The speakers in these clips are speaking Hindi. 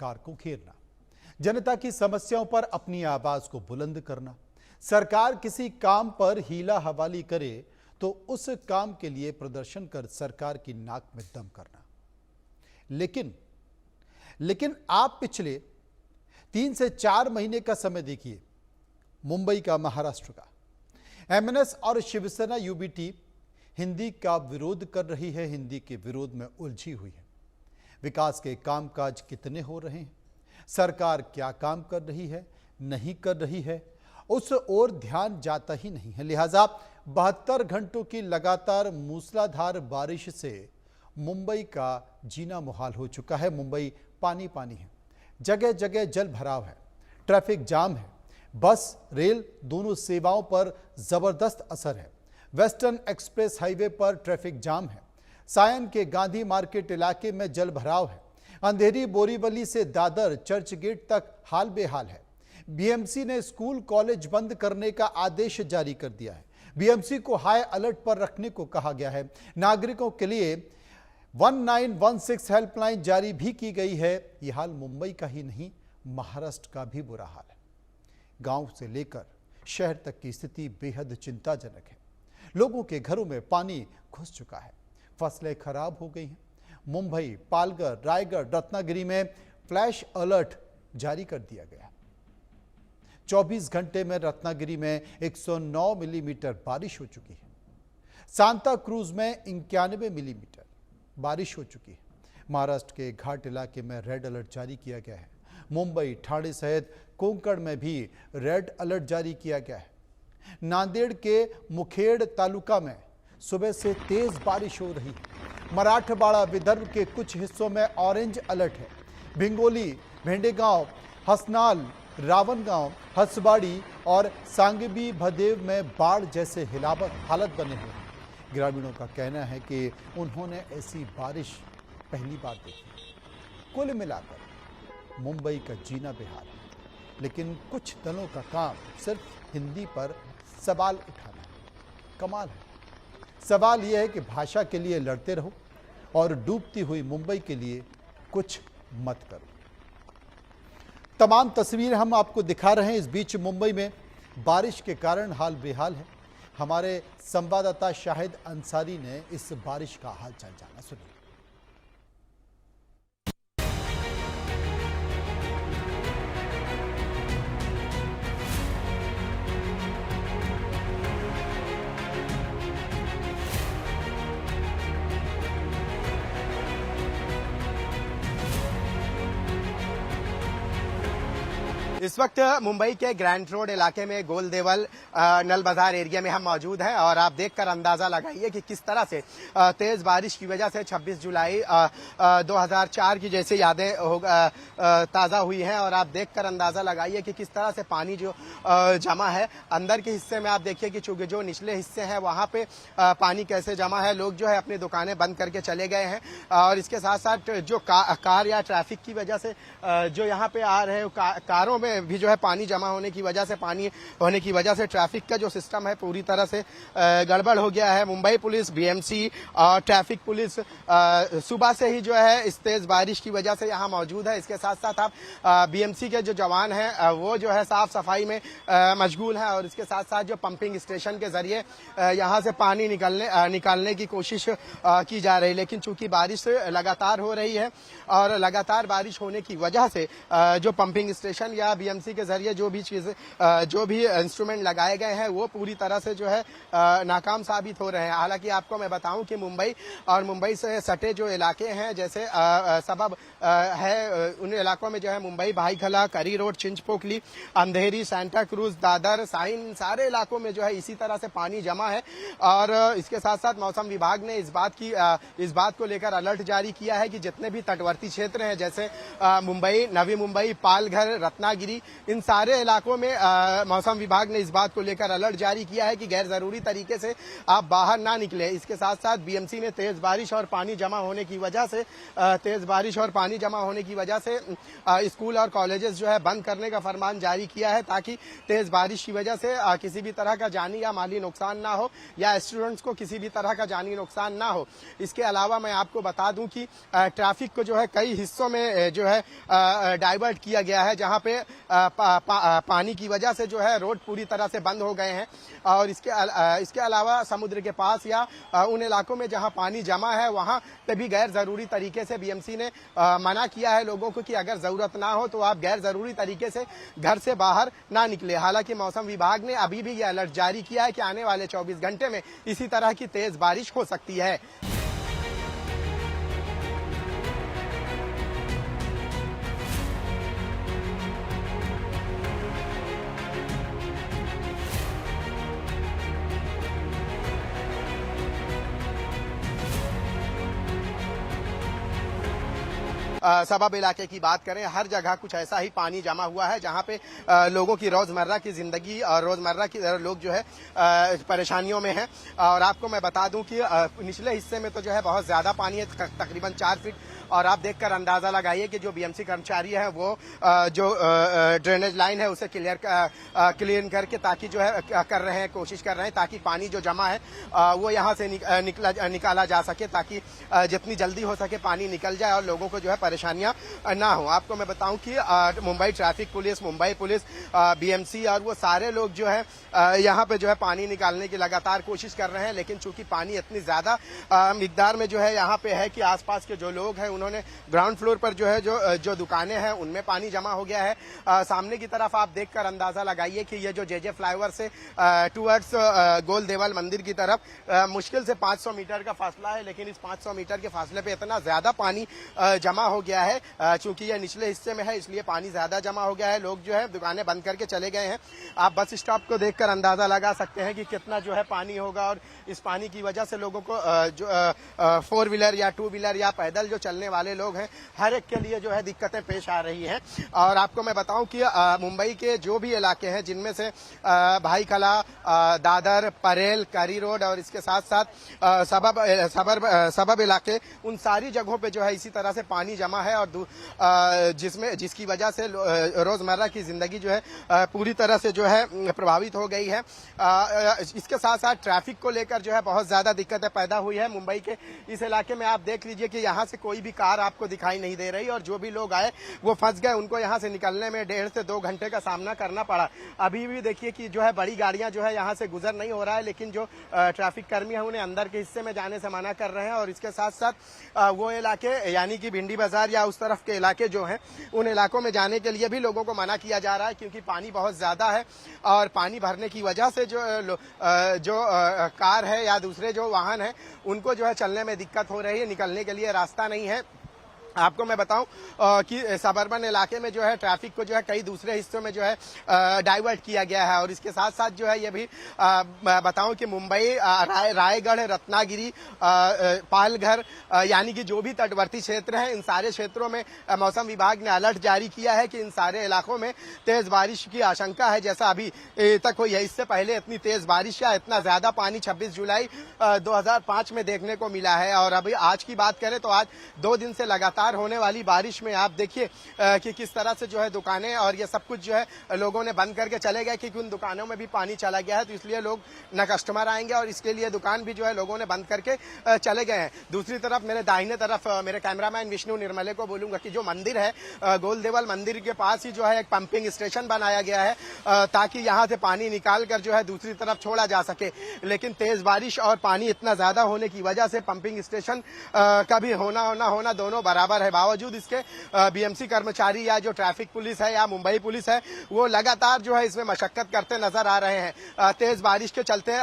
सरकार को घेरना, जनता की समस्याओं पर अपनी आवाज को बुलंद करना, सरकार किसी काम पर हीला हवाली करे तो उस काम के लिए प्रदर्शन कर सरकार की नाक में दम करना। लेकिन आप पिछले 3 से 4 महीने का समय देखिए, मुंबई का, महाराष्ट्र का, एमएनएस और शिवसेना यूबीटी हिंदी का विरोध कर रही है, हिंदी के विरोध में उलझी हुई है। विकास के कामकाज कितने हो रहे हैं, सरकार क्या काम कर रही है, नहीं कर रही है, उस ओर ध्यान जाता ही नहीं है। लिहाजा 72 घंटों की लगातार मूसलाधार बारिश से मुंबई का जीना मुहाल हो चुका है। मुंबई पानी पानी है, जगह जगह जल भराव है, ट्रैफिक जाम है, बस रेल दोनों सेवाओं पर जबरदस्त असर है। वेस्टर्न एक्सप्रेस हाईवे पर ट्रैफिक जाम है, सायन के गांधी मार्केट इलाके में जल भराव है, अंधेरी बोरीवली से दादर चर्च गेट तक हाल बेहाल है। बीएमसी ने स्कूल कॉलेज बंद करने का आदेश जारी कर दिया है। बीएमसी को हाई अलर्ट पर रखने को कहा गया है। नागरिकों के लिए 1916 हेल्पलाइन जारी भी की गई है। यह हाल मुंबई का ही नहीं, महाराष्ट्र का भी बुरा हाल है। गांव से लेकर शहर तक की स्थिति बेहद चिंताजनक है। लोगों के घरों में पानी घुस चुका है, फसलें खराब हो गई हैं। मुंबई, पालघर, रायगढ़, रत्नागिरी में फ्लैश अलर्ट जारी कर दिया गया। 24 घंटे में रत्नागिरी में 109 मिलीमीटर बारिश हो चुकी है। सांता क्रूज में 91 मिलीमीटर बारिश हो चुकी है। महाराष्ट्र के घाट इलाके में रेड अलर्ट जारी किया गया है। मुंबई, ठाणे सहित कोंकण में भी रेड अलर्ट जारी किया गया है। नांदेड़ के मुखेड़ तालुका में सुबह से तेज बारिश हो रही है। मराठवाड़ा, विदर्भ के कुछ हिस्सों में ऑरेंज अलर्ट है। भिंगोली, भेंडेगांव, हसनाल, रावणगांव, हसबाड़ी और सांगबी भदेव में बाढ़ जैसे हालत बने हुए हैं। ग्रामीणों का कहना है कि उन्होंने ऐसी बारिश पहली बार देखी। कुल मिलाकर मुंबई का जीना बेहाल है, लेकिन कुछ दलों का काम सिर्फ हिंदी पर सवाल उठाना है। कमाल है। सवाल यह है कि भाषा के लिए लड़ते रहो और डूबती हुई मुंबई के लिए कुछ मत करो। तमाम तस्वीरें हम आपको दिखा रहे हैं। इस बीच मुंबई में बारिश के कारण हाल बेहाल है। हमारे संवाददाता शाहिद अंसारी ने इस बारिश का हालचाल जाना। सुनिए। इस वक्त मुंबई के ग्रैंड रोड इलाके में गोलदेवल नल बाजार एरिया में हम मौजूद हैं और आप देखकर अंदाजा लगाइए कि किस तरह से तेज बारिश की वजह से 26 जुलाई 2004 की जैसे यादें ताज़ा हुई हैं। और आप देखकर अंदाजा लगाइए कि किस तरह से पानी जो जमा है अंदर के हिस्से में। आप देखिए कि चूंकि जो निचले हिस्से हैं वहां पे पानी कैसे जमा है। लोग जो है अपनी दुकानें बंद करके चले गए हैं और इसके साथ साथ जो कार या ट्रैफिक की वजह से जो यहाँ पे आ रहे हैं, कारों में भी जो है पानी जमा होने की वजह से ट्रैफिक का जो सिस्टम है पूरी तरह से गड़बड़ हो गया है। मुंबई पुलिस, बीएमसी और ट्रैफिक पुलिस सुबह से ही जो है इस तेज बारिश की वजह से यहाँ मौजूद है। इसके साथ साथ आप बीएमसी के जो जवान हैं वो जो है साफ सफाई में मशगूल हैं और इसके साथ साथ जो पंपिंग स्टेशन के जरिए यहाँ से पानी निकालने की कोशिश की जा रही है। लेकिन चूंकि बारिश लगातार हो रही है और लगातार बारिश होने की वजह से जो पंपिंग स्टेशन या बीएमसी के जरिए जो भी इंस्ट्रूमेंट लगाए गए हैं वो पूरी तरह से जो है नाकाम साबित हो रहे हैं। हालांकि आपको मैं बताऊं कि मुंबई और मुंबई से सटे जो इलाके हैं जैसे सबब है उन इलाकों में जो है मुंबई, भाईखला, करी रोड, चिंचपोकली, अंधेरी, सांता क्रूज, दादर, साइन, सारे इलाकों में जो है इसी तरह से पानी जमा है। और इसके साथ साथ मौसम विभाग ने इस बात को लेकर अलर्ट जारी किया है कि जितने भी तटवर्ती क्षेत्र हैं जैसे मुंबई, नवी मुंबई, पालघर, रत्नागिरी रत्नागिरी, इन सारे इलाकों में मौसम विभाग ने इस बात को लेकर अलर्ट जारी किया है कि गैर जरूरी तरीके से आप बाहर ना निकले। इसके साथ साथ बीएमसी ने तेज बारिश और पानी जमा होने की वजह से स्कूल और कॉलेजेस जो है बंद करने का फरमान जारी किया है, ताकि तेज बारिश की वजह से किसी भी तरह का जानी या माली नुकसान ना हो या स्टूडेंट्स को किसी भी तरह का जानी नुकसान ना हो। इसके अलावा मैं आपको बता दूं कि ट्रैफिक को जो है कई हिस्सों में जो है डाइवर्ट किया गया है, जहां पे पानी की वजह से जो है रोड पूरी तरह से बंद हो गए हैं। और इसके अलावा समुद्र के पास या उन इलाकों में जहां पानी जमा है वहां पे भी गैर जरूरी तरीके से बीएमसी ने मना किया है लोगों को कि अगर जरूरत ना हो तो आप गैर जरूरी तरीके से घर से बाहर ना निकले। हालांकि मौसम विभाग ने अभी भी यह अलर्ट जारी किया है कि आने वाले 24 घंटे में इसी तरह की तेज बारिश हो सकती है। सबब इलाके की बात करें, हर जगह कुछ ऐसा ही पानी जमा हुआ है जहां पे लोगों की रोजमर्रा की जिंदगी और रोजमर्रा की लोग जो है परेशानियों में हैं। और आपको मैं बता दूं कि निचले हिस्से में तो जो है बहुत ज्यादा पानी है, तकरीबन 4 फीट। और आप देखकर अंदाजा लगाइए कि जो बीएमसी कर्मचारी है वो जो ड्रेनेज लाइन है उसे क्लीन करके ताकि जो है कर रहे हैं, कोशिश कर रहे हैं ताकि पानी जो जमा है वो यहाँ से निकाला जा सके, ताकि जितनी जल्दी हो सके पानी निकल जाए और लोगों को जो है परेशानियां ना हो। आपको मैं बताऊं कि Mumbai traffic police, Mumbai police, BMC और वो सारे लोग जो है यहाँ पे जो है पानी निकालने की लगातार कोशिश कर रहे हैं, लेकिन चूंकि पानी इतनी ज्यादा मिकदार में जो है यहाँ पे है कि आसपास के जो लोग हैं उन्होंने ग्राउंड फ्लोर पर जो है जो दुकानें हैं उनमें पानी जमा हो गया है। सामने की तरफ आप देखकर अंदाजा लगाइए कि ये जो जेजे फ्लाईओवर से टुवर्ड्स गोल देवल मंदिर की तरफ मुश्किल से 500 मीटर का फासला है, लेकिन इस 500 मीटर के फासले पे इतना ज्यादा पानी जमा हो गया है। चूंकि ये निचले हिस्से में है इसलिए पानी ज्यादा जमा हो गया है। लोग जो है दुकानें बंद करके चले गए हैं। आप बस स्टॉप को देखकर अंदाजा लगा सकते हैं कि कितना जो है पानी होगा। और इस पानी की वजह से लोगों को जो 4 व्हीलर या 2 व्हीलर या पैदल जो चलने वाले लोग हैं हर एक के लिए जो है दिक्कतें पेश आ रही हैं। और आपको मैं बताऊं कि मुंबई के जो भी इलाके हैं जिनमें से भाईखला, दादर, परेल, करी रोड और इसके साथ साथ सबब इलाके, उन सारी जगहों पे जो है इसी तरह से पानी जमा है और जिसकी वजह से रोजमर्रा की जिंदगी जो है पूरी तरह से जो है प्रभावित हो गई है। इसके साथ साथ ट्रैफिक को लेकर जो है बहुत ज्यादा दिक्कतें पैदा हुई है। मुंबई के इस इलाके में आप देख लीजिए कि यहाँ से कोई भी कार आपको दिखाई नहीं दे रही और जो भी लोग आए वो फंस गए। उनको यहाँ से निकलने में 1.5 से 2 घंटे का सामना करना पड़ा। अभी भी देखिए कि जो है बड़ी गाड़ियां जो है यहाँ से गुजर नहीं हो रहा है, लेकिन जो ट्रैफिक कर्मी है उन्हें अंदर के हिस्से में जाने से मना कर रहे हैं। और इसके साथ साथ वो इलाके यानी कि भिंडी बाजार या उस तरफ के इलाके जो हैं उन इलाकों में जाने के लिए भी लोगों को मना किया जा रहा है, क्योंकि पानी बहुत ज्यादा है और पानी भरने की वजह से जो कार है या दूसरे जो वाहन है उनको जो है चलने में दिक्कत हो रही है, निकलने के लिए रास्ता नहीं है। आपको मैं बताऊं कि सबर्बन इलाके में जो है ट्रैफिक को जो है कई दूसरे हिस्सों में जो है डाइवर्ट किया गया है। और इसके साथ साथ जो है ये भी बताऊं कि मुंबई, रायगढ़, रत्नागिरी, पालघर यानी कि जो भी तटवर्ती क्षेत्र हैं इन सारे क्षेत्रों में मौसम विभाग ने अलर्ट जारी किया है कि इन सारे इलाकों में तेज बारिश की आशंका है, जैसा अभी तक हुई है। इससे पहले इतनी तेज बारिश या इतना ज्यादा पानी 26 जुलाई 2005 में देखने को मिला है। और अभी आज की बात करें तो आज 2 दिन से लगातार होने वाली बारिश में आप देखिए कि किस तरह से जो है दुकानें और ये सब कुछ जो है लोगों ने बंद करके चले गए, क्योंकि उन दुकानों में भी पानी चला गया है, तो इसलिए लोग न कस्टमर आएंगे और इसके लिए दुकान भी जो है लोगों ने बंद करके चले गए हैं। दूसरी तरफ मेरे दाहिने तरफ मेरे कैमरामैन विष्णु निर्मले को बोलूंगा कि जो मंदिर है गोल देवल मंदिर के पास ही जो है एक पंपिंग स्टेशन बनाया गया है ताकि यहाँ से पानी निकाल कर जो है दूसरी तरफ छोड़ा जा सके। लेकिन तेज बारिश और पानी इतना ज्यादा होने की वजह से पंपिंग स्टेशन का भी होना ना होना दोनों बराबर है। बावजूद इसके बीएमसी कर्मचारी या जो ट्रैफिक पुलिस है या मुंबई पुलिस है वो लगातार जो है इसमें मशक्कत करते नजर आ रहे हैं। तेज बारिश के चलते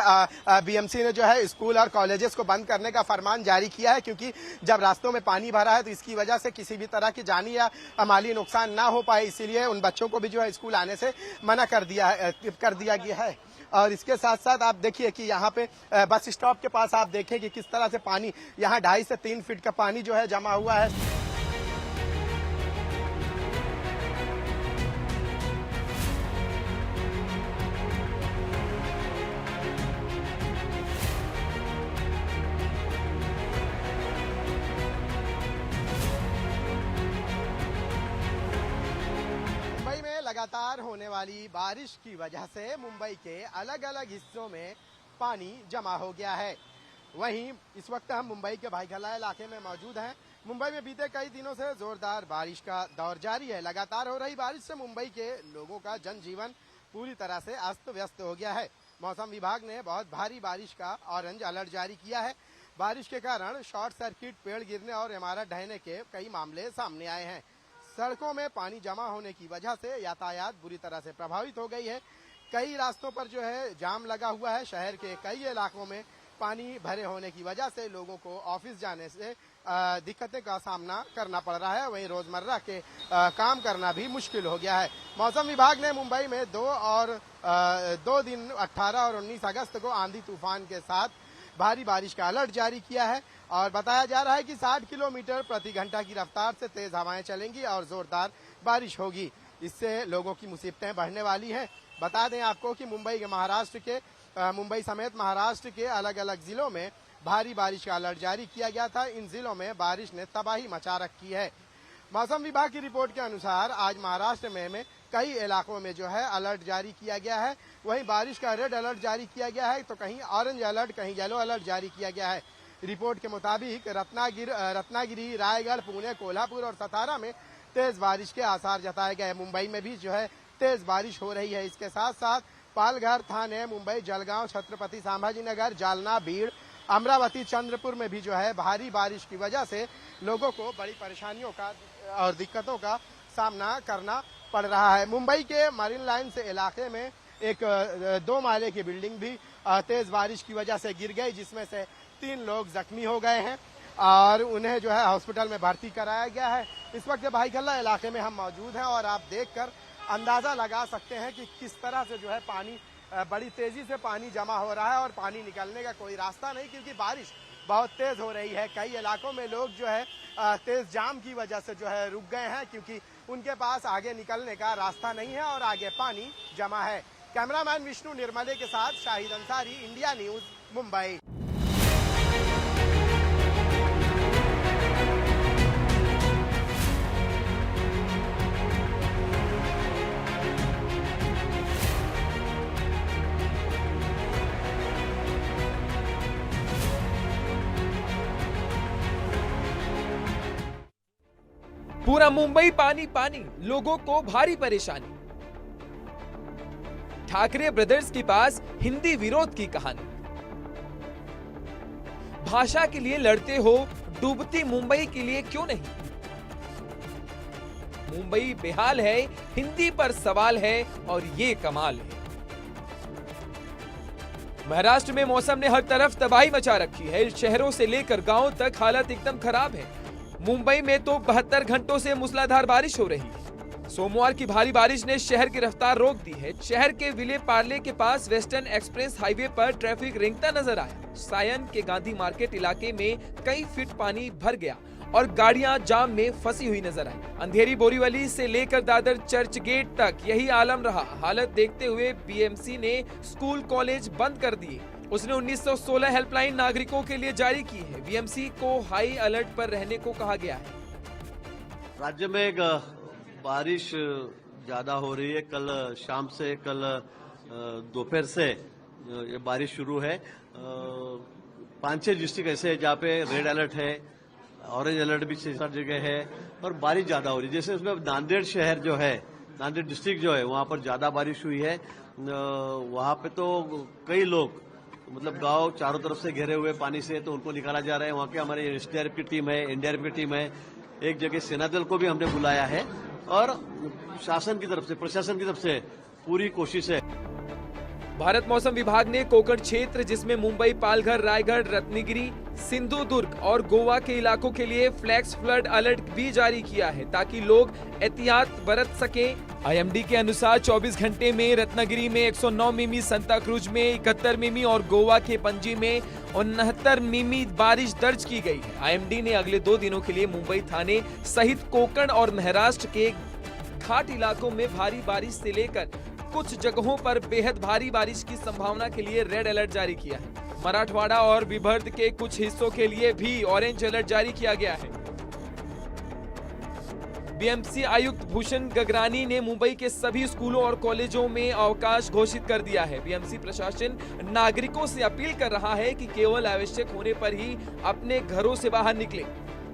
बीएमसी ने जो है स्कूल और कॉलेजेस को बंद करने का फरमान जारी किया है, क्योंकि जब रास्तों में पानी भरा है तो इसकी वजह से किसी भी तरह की जानी या माली नुकसान ना हो पाए, इसीलिए उन बच्चों को भी जो है स्कूल आने से मना कर दिया गया है। और इसके साथ साथ आप देखिए कि यहाँ पे बस स्टॉप के पास आप देखें कि किस तरह से पानी यहाँ 2.5 से 3 फीट का पानी जो है जमा हुआ है। लगातार होने वाली बारिश की वजह से मुंबई के अलग अलग हिस्सों में पानी जमा हो गया है। वहीं इस वक्त हम मुंबई के भाईखला इलाके में मौजूद हैं। मुंबई में बीते कई दिनों से जोरदार बारिश का दौर जारी है। लगातार हो रही बारिश से मुंबई के लोगों का जनजीवन पूरी तरह से अस्त व्यस्त हो गया है। मौसम विभाग ने बहुत भारी बारिश का ऑरेंज अलर्ट जारी किया है। बारिश के कारण शॉर्ट सर्किट, पेड़ गिरने और इमारत ढहने के कई मामले सामने आए हैं। सड़कों में पानी जमा होने की वजह से यातायात बुरी तरह से प्रभावित हो गई है। कई रास्तों पर जो है जाम लगा हुआ है। शहर के कई इलाकों में पानी भरे होने की वजह से लोगों को ऑफिस जाने से दिक्कतें का सामना करना पड़ रहा है। वहीं रोजमर्रा के काम करना भी मुश्किल हो गया है। मौसम विभाग ने मुंबई में 2 दिन 18 और 19 अगस्त को आंधी तूफान के साथ भारी बारिश का अलर्ट जारी किया है और बताया जा रहा है कि 60 किलोमीटर प्रति घंटा की रफ्तार से तेज हवाएं चलेंगी और जोरदार बारिश होगी। इससे लोगों की मुसीबतें बढ़ने वाली हैं। बता दें आपको कि मुंबई समेत महाराष्ट्र के अलग अलग जिलों में भारी बारिश का अलर्ट जारी किया गया था। इन जिलों में बारिश ने तबाही मचा रखी है। मौसम विभाग की रिपोर्ट के अनुसार आज महाराष्ट्र में कई इलाकों में जो है अलर्ट जारी किया गया है। वहीं बारिश का रेड अलर्ट जारी किया गया है, तो कहीं ऑरेंज अलर्ट, कहीं येलो अलर्ट जारी किया गया है। रिपोर्ट के मुताबिक रत्नागिरी, रायगढ़, पुणे, कोल्हापुर और सतारा में तेज बारिश के आसार जताए गए। मुंबई में भी जो है तेज बारिश हो रही है। इसके साथ साथ पालघर, थाने, मुंबई, जलगांव, छत्रपति संभाजीनगर, जालना, भीड़, अमरावती, चंद्रपुर में भी जो है भारी बारिश की वजह से लोगों को बड़ी परेशानियों का और दिक्कतों का सामना करना पड़ रहा है। मुंबई के मरीन लाइन से इलाके में एक 2 माले की बिल्डिंग भी तेज बारिश की वजह से गिर गई, जिसमें से 3 लोग जख्मी हो गए हैं और उन्हें जो है हॉस्पिटल में भर्ती कराया गया है। इस वक्त भाईखला इलाके में हम मौजूद हैं और आप देखकर अंदाजा लगा सकते हैं कि किस तरह से जो है पानी बड़ी तेजी से पानी जमा हो रहा है और पानी निकलने का कोई रास्ता नहीं, क्योंकि बारिश बहुत तेज हो रही है। कई इलाकों में लोग जो है तेज जाम की वजह से जो है रुक गए हैं, क्योंकि उनके पास आगे निकलने का रास्ता नहीं है और आगे पानी जमा है। कैमरामैन विष्णु निर्मले के साथ शाहिद अंसारी, इंडिया न्यूज, मुंबई। पूरा मुंबई पानी पानी, लोगों को भारी परेशानी। ठाकरे ब्रदर्स के पास हिंदी विरोध की कहानी। भाषा के लिए लड़ते हो, डूबती मुंबई के लिए क्यों नहीं? मुंबई बेहाल है, हिंदी पर सवाल है और ये कमाल है। महाराष्ट्र में मौसम ने हर तरफ तबाही मचा रखी है। शहरों से लेकर गांवों तक हालत एकदम खराब है। मुंबई में तो 72 घंटों से मूसलाधार बारिश हो रही है। सोमवार की भारी बारिश ने शहर की रफ्तार रोक दी है। शहर के विले पार्ले के पास वेस्टर्न एक्सप्रेस हाईवे पर ट्रैफिक रेंगता नजर आया। सायन के गांधी मार्केट इलाके में कई फीट पानी भर गया और गाड़ियां जाम में फंसी हुई नजर आई। अंधेरी बोरीवली से लेकर दादर चर्च गेट तक यही आलम रहा। हालत देखते हुए बीएमसी ने स्कूल कॉलेज बंद कर दिए। उसने 1916 हेल्पलाइन नागरिकों के लिए जारी की है। बीएमसी को हाई अलर्ट पर रहने को कहा गया है। राज्य में बारिश ज्यादा हो रही है। कल शाम से, कल दोपहर से ये बारिश शुरू है। 5-6 डिस्ट्रिक्ट ऐसे है जहाँ पे रेड अलर्ट है, ऑरेंज अलर्ट भी 6-7 जगह है और बारिश ज्यादा हो रही है। जैसे उसमें नांदेड़ शहर जो है, नांदेड़ डिस्ट्रिक्ट जो है, वहाँ पर ज्यादा बारिश हुई है। वहाँ पे तो कई लोग, मतलब गांव चारों तरफ से घिरे हुए पानी से, तो उनको निकाला जा रहा है। वहाँ के हमारे एसडीआरएफ की टीम है, एनडीआरएफ की टीम है, एक जगह सेना दल को भी हमने बुलाया है और शासन की तरफ से, प्रशासन की तरफ से पूरी कोशिश है। भारत मौसम विभाग ने कोकण क्षेत्र, जिसमें मुंबई, पालघर, रायगढ़, रत्नागिरी, सिंधुदुर्ग और गोवा के इलाकों के लिए फ्लैश फ्लड अलर्ट भी जारी किया है, ताकि लोग एहतियात बरत सकें। आईएमडी के अनुसार 24 घंटे में रत्नागिरी में 109 मिमी, संता क्रूज में 71 मिमी और गोवा के पणजी में 69 मिमी बारिश दर्ज की गई है। आईएमडी ने अगले 2 दिनों के लिए मुंबई, थाने सहित कोकण और महाराष्ट्र के घाट इलाकों में भारी बारिश से लेकर कुछ जगहों पर बेहद भारी बारिश की संभावना के लिए रेड अलर्ट जारी किया है। मराठवाड़ा और विदर्भ के कुछ हिस्सों के लिए भी ऑरेंज अलर्ट जारी किया गया है। बीएमसी आयुक्त भूषण गगरानी ने मुंबई के सभी स्कूलों और कॉलेजों में अवकाश घोषित कर दिया है। बीएमसी प्रशासन नागरिकों से अपील कर रहा है कि केवल आवश्यक होने पर ही अपने घरों से बाहर निकले।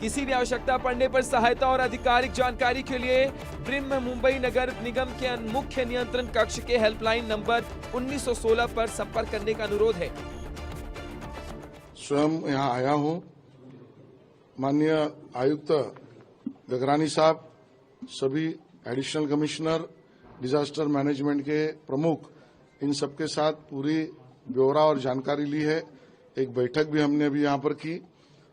किसी भी आवश्यकता पड़ने पर सहायता और आधिकारिक जानकारी के लिए ब्रिम मुंबई नगर निगम के मुख्य नियंत्रण कक्ष के हेल्पलाइन नंबर 1916 पर संपर्क करने का अनुरोध है। स्वयं यहाँ आया हूँ। माननीय आयुक्त गगरानी साहब, सभी एडिशनल कमिश्नर, डिजास्टर मैनेजमेंट के प्रमुख, इन सबके साथ पूरी ब्यौरा और जानकारी ली है। एक बैठक भी हमने अभी यहाँ पर की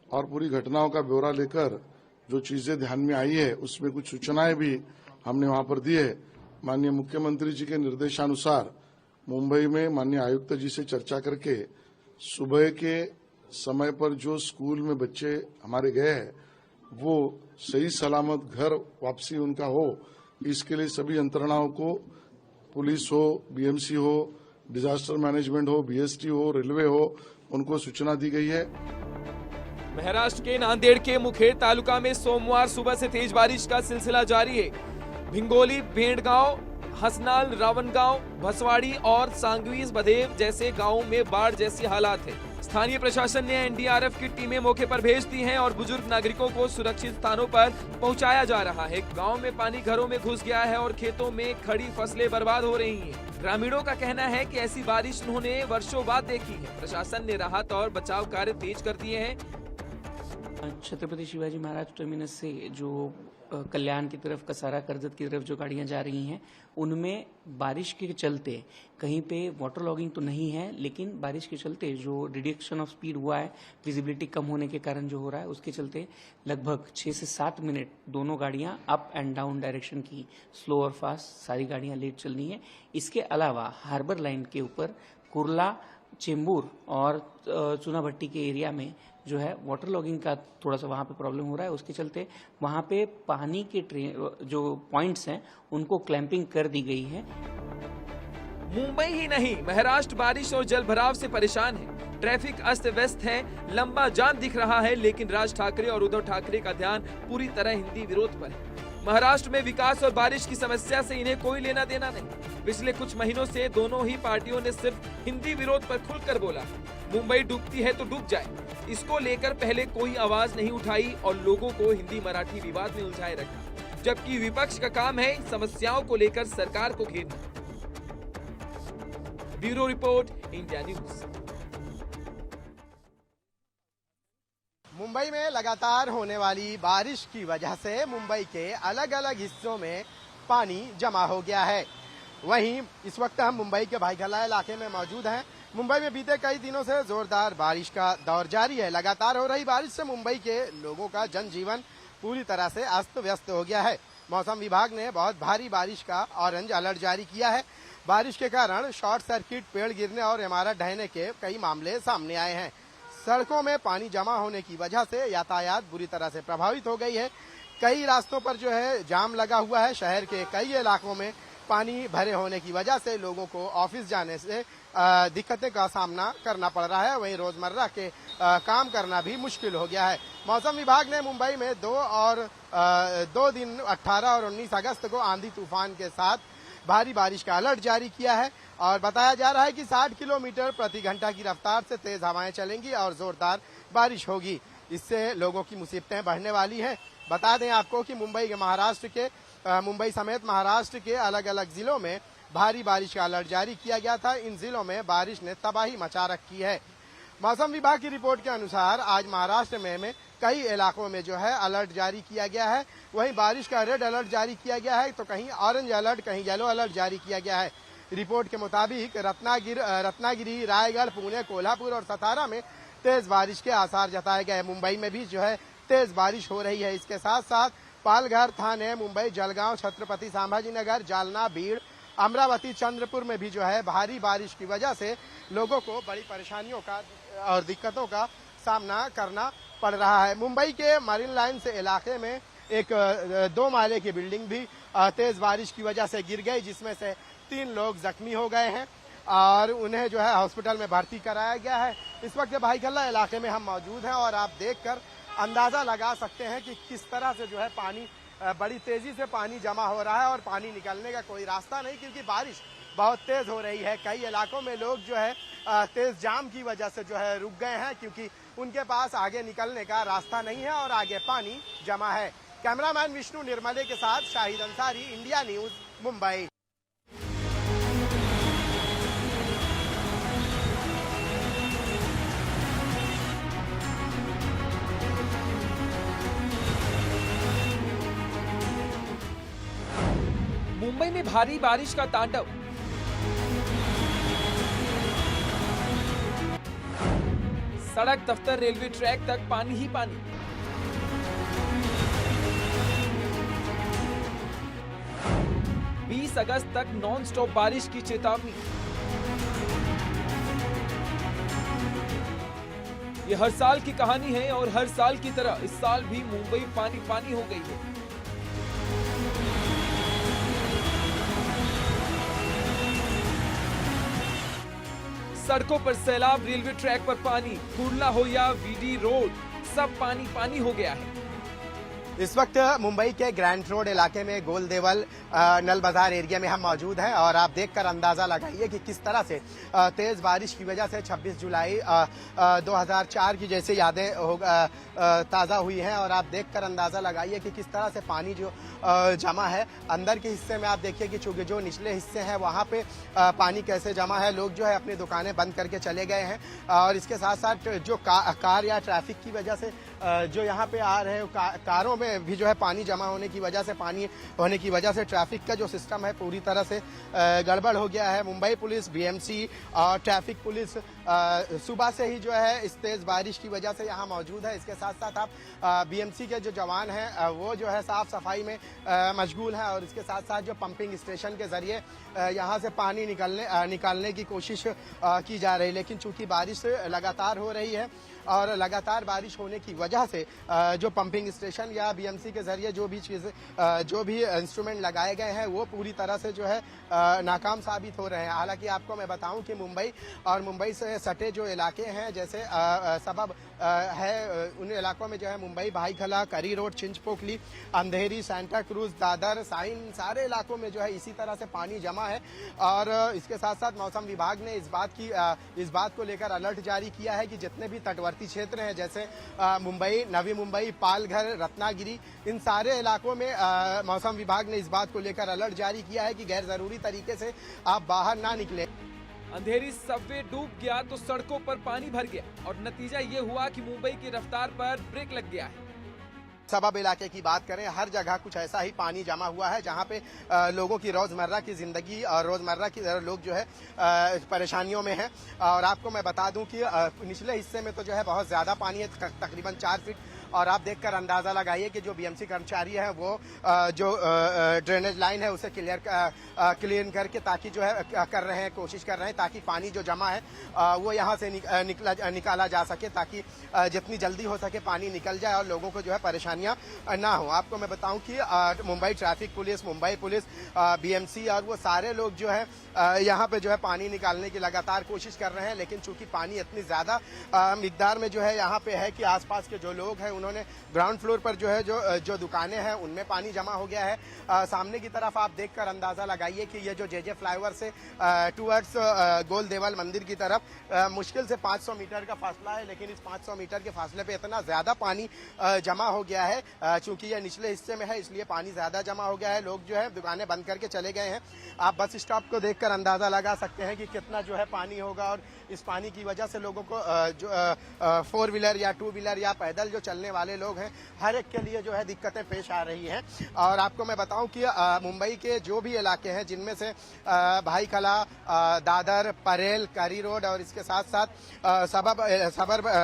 और पूरी घटनाओं का ब्यौरा लेकर जो चीजें ध्यान में आई है उसमें कुछ सूचनाएं भी हमने वहाँ पर दी है। माननीय मुख्यमंत्री जी के निर्देशानुसार मुंबई में माननीय आयुक्त जी से चर्चा करके सुबह के समय पर जो स्कूल में बच्चे हमारे गए हैं वो सही सलामत घर वापसी उनका हो, इसके लिए सभी यंत्रणाओं को, पुलिस हो, बीएमसी हो, डिजास्टर मैनेजमेंट हो, बीएसटी हो, रेलवे हो, उनको सूचना दी गई है। महाराष्ट्र के नांदेड़ के मुखेड़ तालुका में सोमवार सुबह से तेज बारिश का सिलसिला जारी है। भिंगोली, भेड़गांव, हसनाल, रावणगांव, भसवाड़ी और सांगवीज बधेव जैसे गांवों में बाढ़ जैसी हालात है। स्थानीय प्रशासन ने एनडीआरएफ की टीमें मौके पर भेज दी हैं और बुजुर्ग नागरिकों को सुरक्षित स्थानों पर पहुंचाया जा रहा है। गांव में पानी घरों में घुस गया है और खेतों में खड़ी फसलें बर्बाद हो रही हैं। ग्रामीणों का कहना है कि ऐसी बारिश उन्होंने वर्षों बाद देखी है। प्रशासन ने राहत और बचाव कार्य तेज कर दिए हैं। छत्रपति शिवाजी महाराज टर्मिनस से जो कल्याण की तरफ, कसारा, करजत की तरफ जो गाड़ियां जा रही हैं उनमें बारिश के चलते कहीं पे वाटर लॉगिंग तो नहीं है, लेकिन बारिश के चलते जो रिडक्शन ऑफ स्पीड हुआ है, विजिबिलिटी कम होने के कारण जो हो रहा है, उसके चलते लगभग 6 से 7 मिनट दोनों गाड़ियां अप एंड डाउन डायरेक्शन की, स्लो और फास्ट, सारी गाड़ियां लेट चल रही हैं। इसके अलावा हार्बर लाइन के ऊपर कुर्ला, चेंबूर और चुनाभट्टी के एरिया में जो है वाटर लॉगिंग का थोड़ा सा वहां पे प्रॉब्लम हो रहा है। उसके चलते वहां पे पानी के जो पॉइंट्स हैं उनको क्लैंपिंग कर दी गई है। मुंबई ही नहीं, महाराष्ट्र बारिश और जल भराव से परेशान है। ट्रैफिक अस्त व्यस्त है, लंबा जाम दिख रहा है, लेकिन राज ठाकरे और उद्धव ठाकरे का ध्यान पूरी तरह हिंदी विरोध पर है। महाराष्ट्र में विकास और बारिश की समस्या से इन्हें कोई लेना देना नहीं। पिछले कुछ महीनों से दोनों ही पार्टियों ने सिर्फ हिंदी विरोध पर खुलकर बोला। मुंबई डूबती है तो डूब जाए, इसको लेकर पहले कोई आवाज नहीं उठाई और लोगों को हिंदी मराठी विवाद में उलझाए रखा, जबकि विपक्ष का काम है समस्याओं को लेकर सरकार को घेरना। Bureau report, India News. Mumbai में लगातार होने वाली बारिश की वजह से मुंबई के अलग अलग हिस्सों में पानी जमा हो गया है। वहीं इस वक्त हम मुंबई के भाईखला इलाके में मौजूद हैं। मुंबई में बीते कई दिनों से जोरदार बारिश का दौर जारी है। लगातार हो रही बारिश से मुंबई के लोगों का जनजीवन पूरी तरह से अस्त व्यस्त हो गया है। मौसम विभाग ने बहुत भारी बारिश का ऑरेंज अलर्ट जारी किया है। बारिश के कारण शॉर्ट सर्किट, पेड़ गिरने और इमारत ढहने के कई मामले सामने आए हैं। सड़कों में पानी जमा होने की वजह से यातायात बुरी तरह से प्रभावित हो गई है। कई रास्तों पर जो है जाम लगा हुआ है। शहर के कई इलाकों में पानी भरे होने की वजह से लोगों को ऑफिस जाने से दिक्कतें का सामना करना पड़ रहा है। वहीं रोजमर्रा के काम करना भी मुश्किल हो गया है। मौसम विभाग ने मुंबई में 2 दिन 18 और 19 अगस्त को आंधी तूफान के साथ भारी बारिश का अलर्ट जारी किया है और बताया जा रहा है कि 60 किलोमीटर प्रति घंटा की रफ्तार से तेज हवाएं चलेंगी और जोरदार बारिश होगी। इससे लोगों की मुसीबतें बढ़ने वाली हैं। बता दें आपको कि मुंबई समेत महाराष्ट्र के अलग अलग जिलों में भारी बारिश का अलर्ट जारी किया गया था। इन जिलों में बारिश ने तबाही मचा रखी है। मौसम विभाग की रिपोर्ट के अनुसार आज महाराष्ट्र में कई इलाकों में जो है अलर्ट जारी किया गया है। वहीं बारिश का रेड अलर्ट जारी किया गया है, तो कहीं ऑरेंज अलर्ट, कहीं येलो अलर्ट जारी किया गया है। रिपोर्ट के मुताबिक रत्नागिरी, रायगढ़, पुणे, कोल्हापुर और सतारा में तेज बारिश के आसार जताए गए। मुंबई में भी जो है तेज बारिश हो रही है। इसके साथ साथ पालघर, थाने, मुंबई, जलगांव, छत्रपति संभाजीनगर, जालना, भीड़, अमरावती, चंद्रपुर में भी जो है भारी बारिश की वजह से लोगों को बड़ी परेशानियों का और दिक्कतों का सामना करना पड़ रहा है। मुंबई के मरीन लाइन से इलाके में एक 2 माले की बिल्डिंग भी तेज बारिश की वजह से गिर गई, जिसमें से 3 लोग जख्मी हो गए हैं और उन्हें जो है हॉस्पिटल में भर्ती कराया गया है। इस वक्त भाईखला इलाके में हम मौजूद हैं और आप देखकर अंदाजा लगा सकते हैं कि किस तरह से जो है पानी बड़ी तेजी से पानी जमा हो रहा है और पानी निकलने का कोई रास्ता नहीं, क्योंकि बारिश बहुत तेज हो रही है। कई इलाकों में लोग जो है तेज जाम की वजह से जो है रुक गए हैं, क्योंकि उनके पास आगे निकलने का रास्ता नहीं है और आगे पानी जमा है। कैमरामैन विष्णु निर्मले के साथ शाहिद अंसारी, इंडिया न्यूज, मुंबई। मुंबई में भारी बारिश का तांडव। सड़क, दफ्तर, रेलवे ट्रैक तक पानी ही पानी। बीस अगस्त तक नॉन स्टॉप बारिश की चेतावनी। ये हर साल की कहानी है और हर साल की तरह इस साल भी मुंबई पानी पानी हो गई है। सड़कों पर सैलाब, रेलवे ट्रैक पर पानी, कुर्ला हो या वीडी रोड, सब पानी पानी हो गया है। इस वक्त मुंबई के ग्रैंड रोड इलाके में गोल देवल नल बाजार एरिया में हम मौजूद हैं और आप देखकर अंदाजा लगाइए कि किस तरह से तेज बारिश की वजह से 26 जुलाई 2004 की जैसे यादें ताज़ा हुई हैं और आप देखकर अंदाजा लगाइए कि किस तरह से पानी जो जमा है। अंदर के हिस्से में आप देखिए कि चूंकि जो निचले हिस्से हैं वहाँ पे पानी कैसे जमा है। लोग जो है अपनी दुकानें बंद करके चले गए हैं और इसके साथ साथ जो कार या ट्रैफिक की वजह से जो यहाँ पे आ रहे हैं कारों में भी जो है पानी जमा होने की वजह से ट्रैफिक का जो सिस्टम है पूरी तरह से गड़बड़ हो गया है। मुंबई पुलिस, बीएमसी और ट्रैफिक पुलिस सुबह से ही जो है इस तेज बारिश की वजह से यहाँ मौजूद है। इसके साथ साथ आप बीएमसी के जो जवान हैं वो जो है साफ सफाई में मशगूल हैं और इसके साथ साथ जो पंपिंग स्टेशन के जरिए यहाँ से पानी निकालने की कोशिश की जा रही है। लेकिन चूंकि बारिश लगातार हो रही है और लगातार बारिश होने की वजह से जो पंपिंग स्टेशन या बीएमसी के जरिए जो भी इंस्ट्रूमेंट लगाए गए हैं वो पूरी तरह से जो है नाकाम साबित हो रहे हैं। हालांकि आपको मैं बताऊं कि मुंबई और मुंबई से सटे जो इलाके हैं जैसे सबब है उन इलाकों में जो है मुंबई, भाईखला, करी रोड, चिंचपोकली, अंधेरी, सांता क्रूज, दादर, साइन, सारे इलाकों में जो है इसी तरह से पानी जमा है। और इसके साथ साथ मौसम विभाग ने इस बात को लेकर अलर्ट जारी किया है कि जितने भी तटवर्ती क्षेत्र हैं जैसे मुंबई, नवी मुंबई, पालघर, रत्नागिरी, इन सारे इलाकों में मौसम विभाग ने इस बात को लेकर अलर्ट जारी किया है कि गैर जरूरी तरीके से आप बाहर ना निकले। अंधेरी सबवे डूब गया तो सड़कों पर पानी भर गया और नतीजा ये हुआ कि मुंबई की रफ्तार पर ब्रेक लग गया है। सबब इलाके की बात करें, हर जगह कुछ ऐसा ही पानी जमा हुआ है जहां पे लोगों की रोजमर्रा की जिंदगी और रोजमर्रा की लोग जो है परेशानियों में हैं। और आपको मैं बता दूं कि निचले हिस्से में तो जो है बहुत ज्यादा पानी है, तकरीबन 4 फीट। और आप देखकर अंदाजा लगाइए कि जो बीएमसी कर्मचारी है वो जो ड्रेनेज लाइन है उसे क्लीन करके ताकि जो है कोशिश कर रहे हैं ताकि पानी जो जमा है वो यहाँ से निकाला जा सके, ताकि जितनी जल्दी हो सके पानी निकल जाए और लोगों को जो है परेशानियां ना हो। आपको मैं बताऊं कि Mumbai traffic police, Mumbai police, BMC और वो सारे लोग जो है यहाँ पे जो है पानी निकालने की लगातार कोशिश कर रहे हैं। लेकिन चूंकि पानी इतनी ज्यादा मिकदार में जो है यहाँ पे है कि आसपास के जो लोग हैं उन्होंने ग्राउंड फ्लोर पर जो है जो दुकानें हैं उनमें पानी जमा हो गया है। सामने की तरफ आप देखकर अंदाजा लगाइए कि ये जो जेजे फ्लाईओवर से टुवर्ड्स गोल देवल मंदिर की तरफ मुश्किल से 500 मीटर का फासला है, लेकिन इस 500 मीटर के फासले पे इतना ज्यादा पानी जमा हो गया है। चूंकि ये निचले हिस्से में है इसलिए पानी ज्यादा जमा हो गया है। लोग जो है दुकानें बंद करके चले गए हैं। आप बस स्टॉप को देखकर अंदाजा लगा सकते हैं कि कितना जो है पानी होगा और इस पानी की वजह से लोगों को जो 4 व्हीलर या 2 व्हीलर या पैदल जो चलने वाले लोग हैं हर एक के लिए जो है दिक्कतें पेश आ रही हैं। और आपको मैं बताऊं कि मुंबई के जो भी इलाके हैं जिनमें से भाईखला, दादर, परेल, करी रोड और इसके साथ साथ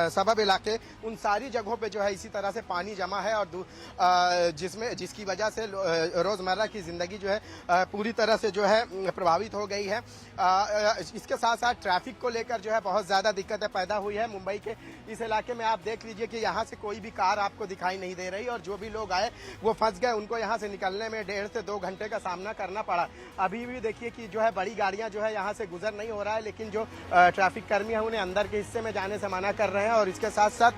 सबब इलाके, उन सारी जगहों पे जो है इसी तरह से पानी जमा है और जिसकी वजह से रोजमर्रा की जिंदगी जो है पूरी तरह से जो है प्रभावित हो गई है। इसके साथ साथ ट्रैफिक को लेकर जो है बहुत ज्यादा दिक्कतें पैदा हुई है। मुंबई के इस इलाके में आप देख लीजिए कि यहाँ से कोई भी कार आपको दिखाई नहीं दे रही और जो भी लोग आए वो फंस गए। उनको यहाँ से निकलने में 1.5 से 2 घंटे का सामना करना पड़ा। अभी भी देखिए कि जो है बड़ी गाड़ियाँ जो है यहाँ से गुजर नहीं हो रहा है, लेकिन जो ट्रैफिक कर्मी है उन्हें अंदर के हिस्से में जाने से मना कर रहे हैं। और इसके साथ साथ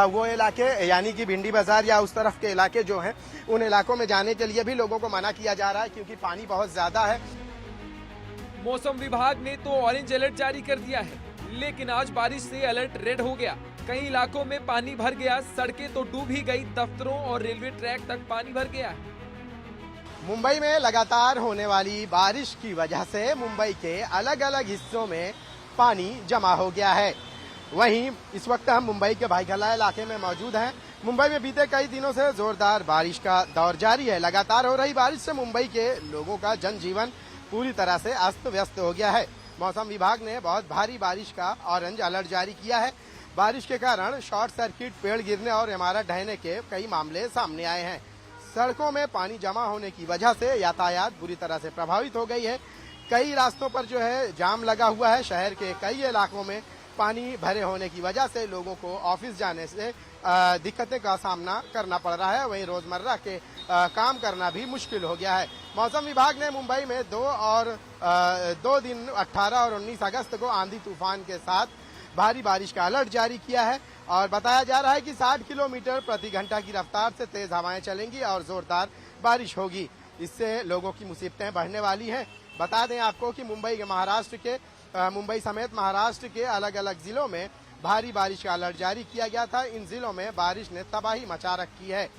वो इलाके यानी कि भिंडी बाजार या उस तरफ के इलाके जो हैं उन इलाकों में जाने के लिए भी लोगों को मना किया जा रहा है, क्योंकि पानी बहुत ज्यादा है। मौसम विभाग ने तो ऑरेंज अलर्ट जारी कर दिया है, लेकिन आज बारिश से अलर्ट रेड हो गया। कई इलाकों में पानी भर गया, सड़कें तो डूब ही गई, दफ्तरों और रेलवे ट्रैक तक पानी भर गया है। मुंबई में लगातार होने वाली बारिश की वजह से मुंबई के अलग अलग हिस्सों में पानी जमा हो गया है। वहीं इस वक्त हम मुंबई के भाईखला इलाके में मौजूद हैं। मुंबई में बीते कई दिनों से जोरदार बारिश का दौर जारी है। लगातार हो रही बारिश से मुंबई के लोगों का जनजीवन पूरी तरह से अस्त व्यस्त हो गया है। मौसम विभाग ने बहुत भारी बारिश का ऑरेंज अलर्ट जारी किया है। बारिश के कारण शॉर्ट सर्किट, पेड़ गिरने और इमारत ढहने के कई मामले सामने आए हैं। सड़कों में पानी जमा होने की वजह से यातायात बुरी तरह से प्रभावित हो गई है। कई रास्तों पर जो है जाम लगा हुआ है। शहर के कई इलाकों में पानी भरे होने की वजह से लोगों को ऑफिस जाने से दिक्कतें का सामना करना पड़ रहा है। वहीं रोजमर्रा के काम करना भी मुश्किल हो गया है। मौसम विभाग ने मुंबई में 2 दिन 18 और 19 अगस्त को आंधी तूफान के साथ भारी बारिश का अलर्ट जारी किया है और बताया जा रहा है कि 60 किलोमीटर प्रति घंटा की रफ्तार से तेज हवाएं चलेंगी और जोरदार बारिश होगी। इससे लोगों की मुसीबतें बढ़ने वाली हैं। बता दें आपको कि मुंबई समेत महाराष्ट्र के अलग अलग जिलों में भारी बारिश का अलर्ट जारी किया गया था। इन जिलों में बारिश ने तबाही मचा रखी है।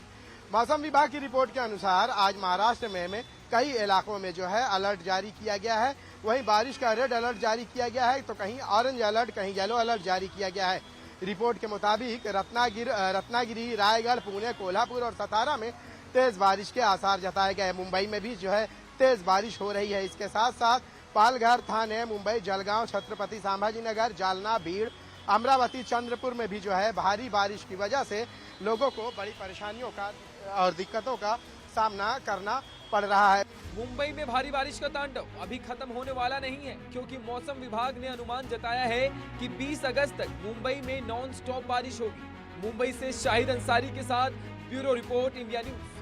मौसम विभाग की रिपोर्ट के अनुसार आज महाराष्ट्र में कई इलाकों में जो है अलर्ट जारी किया गया है। वहीं बारिश का रेड अलर्ट जारी किया गया है, तो कहीं ऑरेंज अलर्ट, कहीं येलो अलर्ट जारी किया गया है। रिपोर्ट के मुताबिक रत्नागिरी, रायगढ़, पुणे, कोल्हापुर और सतारा में तेज बारिश के आसार जताए गए। मुंबई में भी जो है तेज बारिश हो रही है। इसके साथ साथ पालघर, थाने, मुंबई, जलगांव, छत्रपति संभाजीनगर, जालना, भीड़, अमरावती, चंद्रपुर में भी जो है भारी बारिश की वजह से लोगों को बड़ी परेशानियों का और दिक्कतों का सामना करना पड़ रहा है। मुंबई में भारी बारिश का तांडव अभी खत्म होने वाला नहीं है, क्योंकि मौसम विभाग ने अनुमान जताया है कि 20 अगस्त तक मुंबई में नॉन स्टॉप बारिश होगी। मुंबई से शाहिद अंसारी के साथ ब्यूरो रिपोर्ट, इंडिया न्यूज।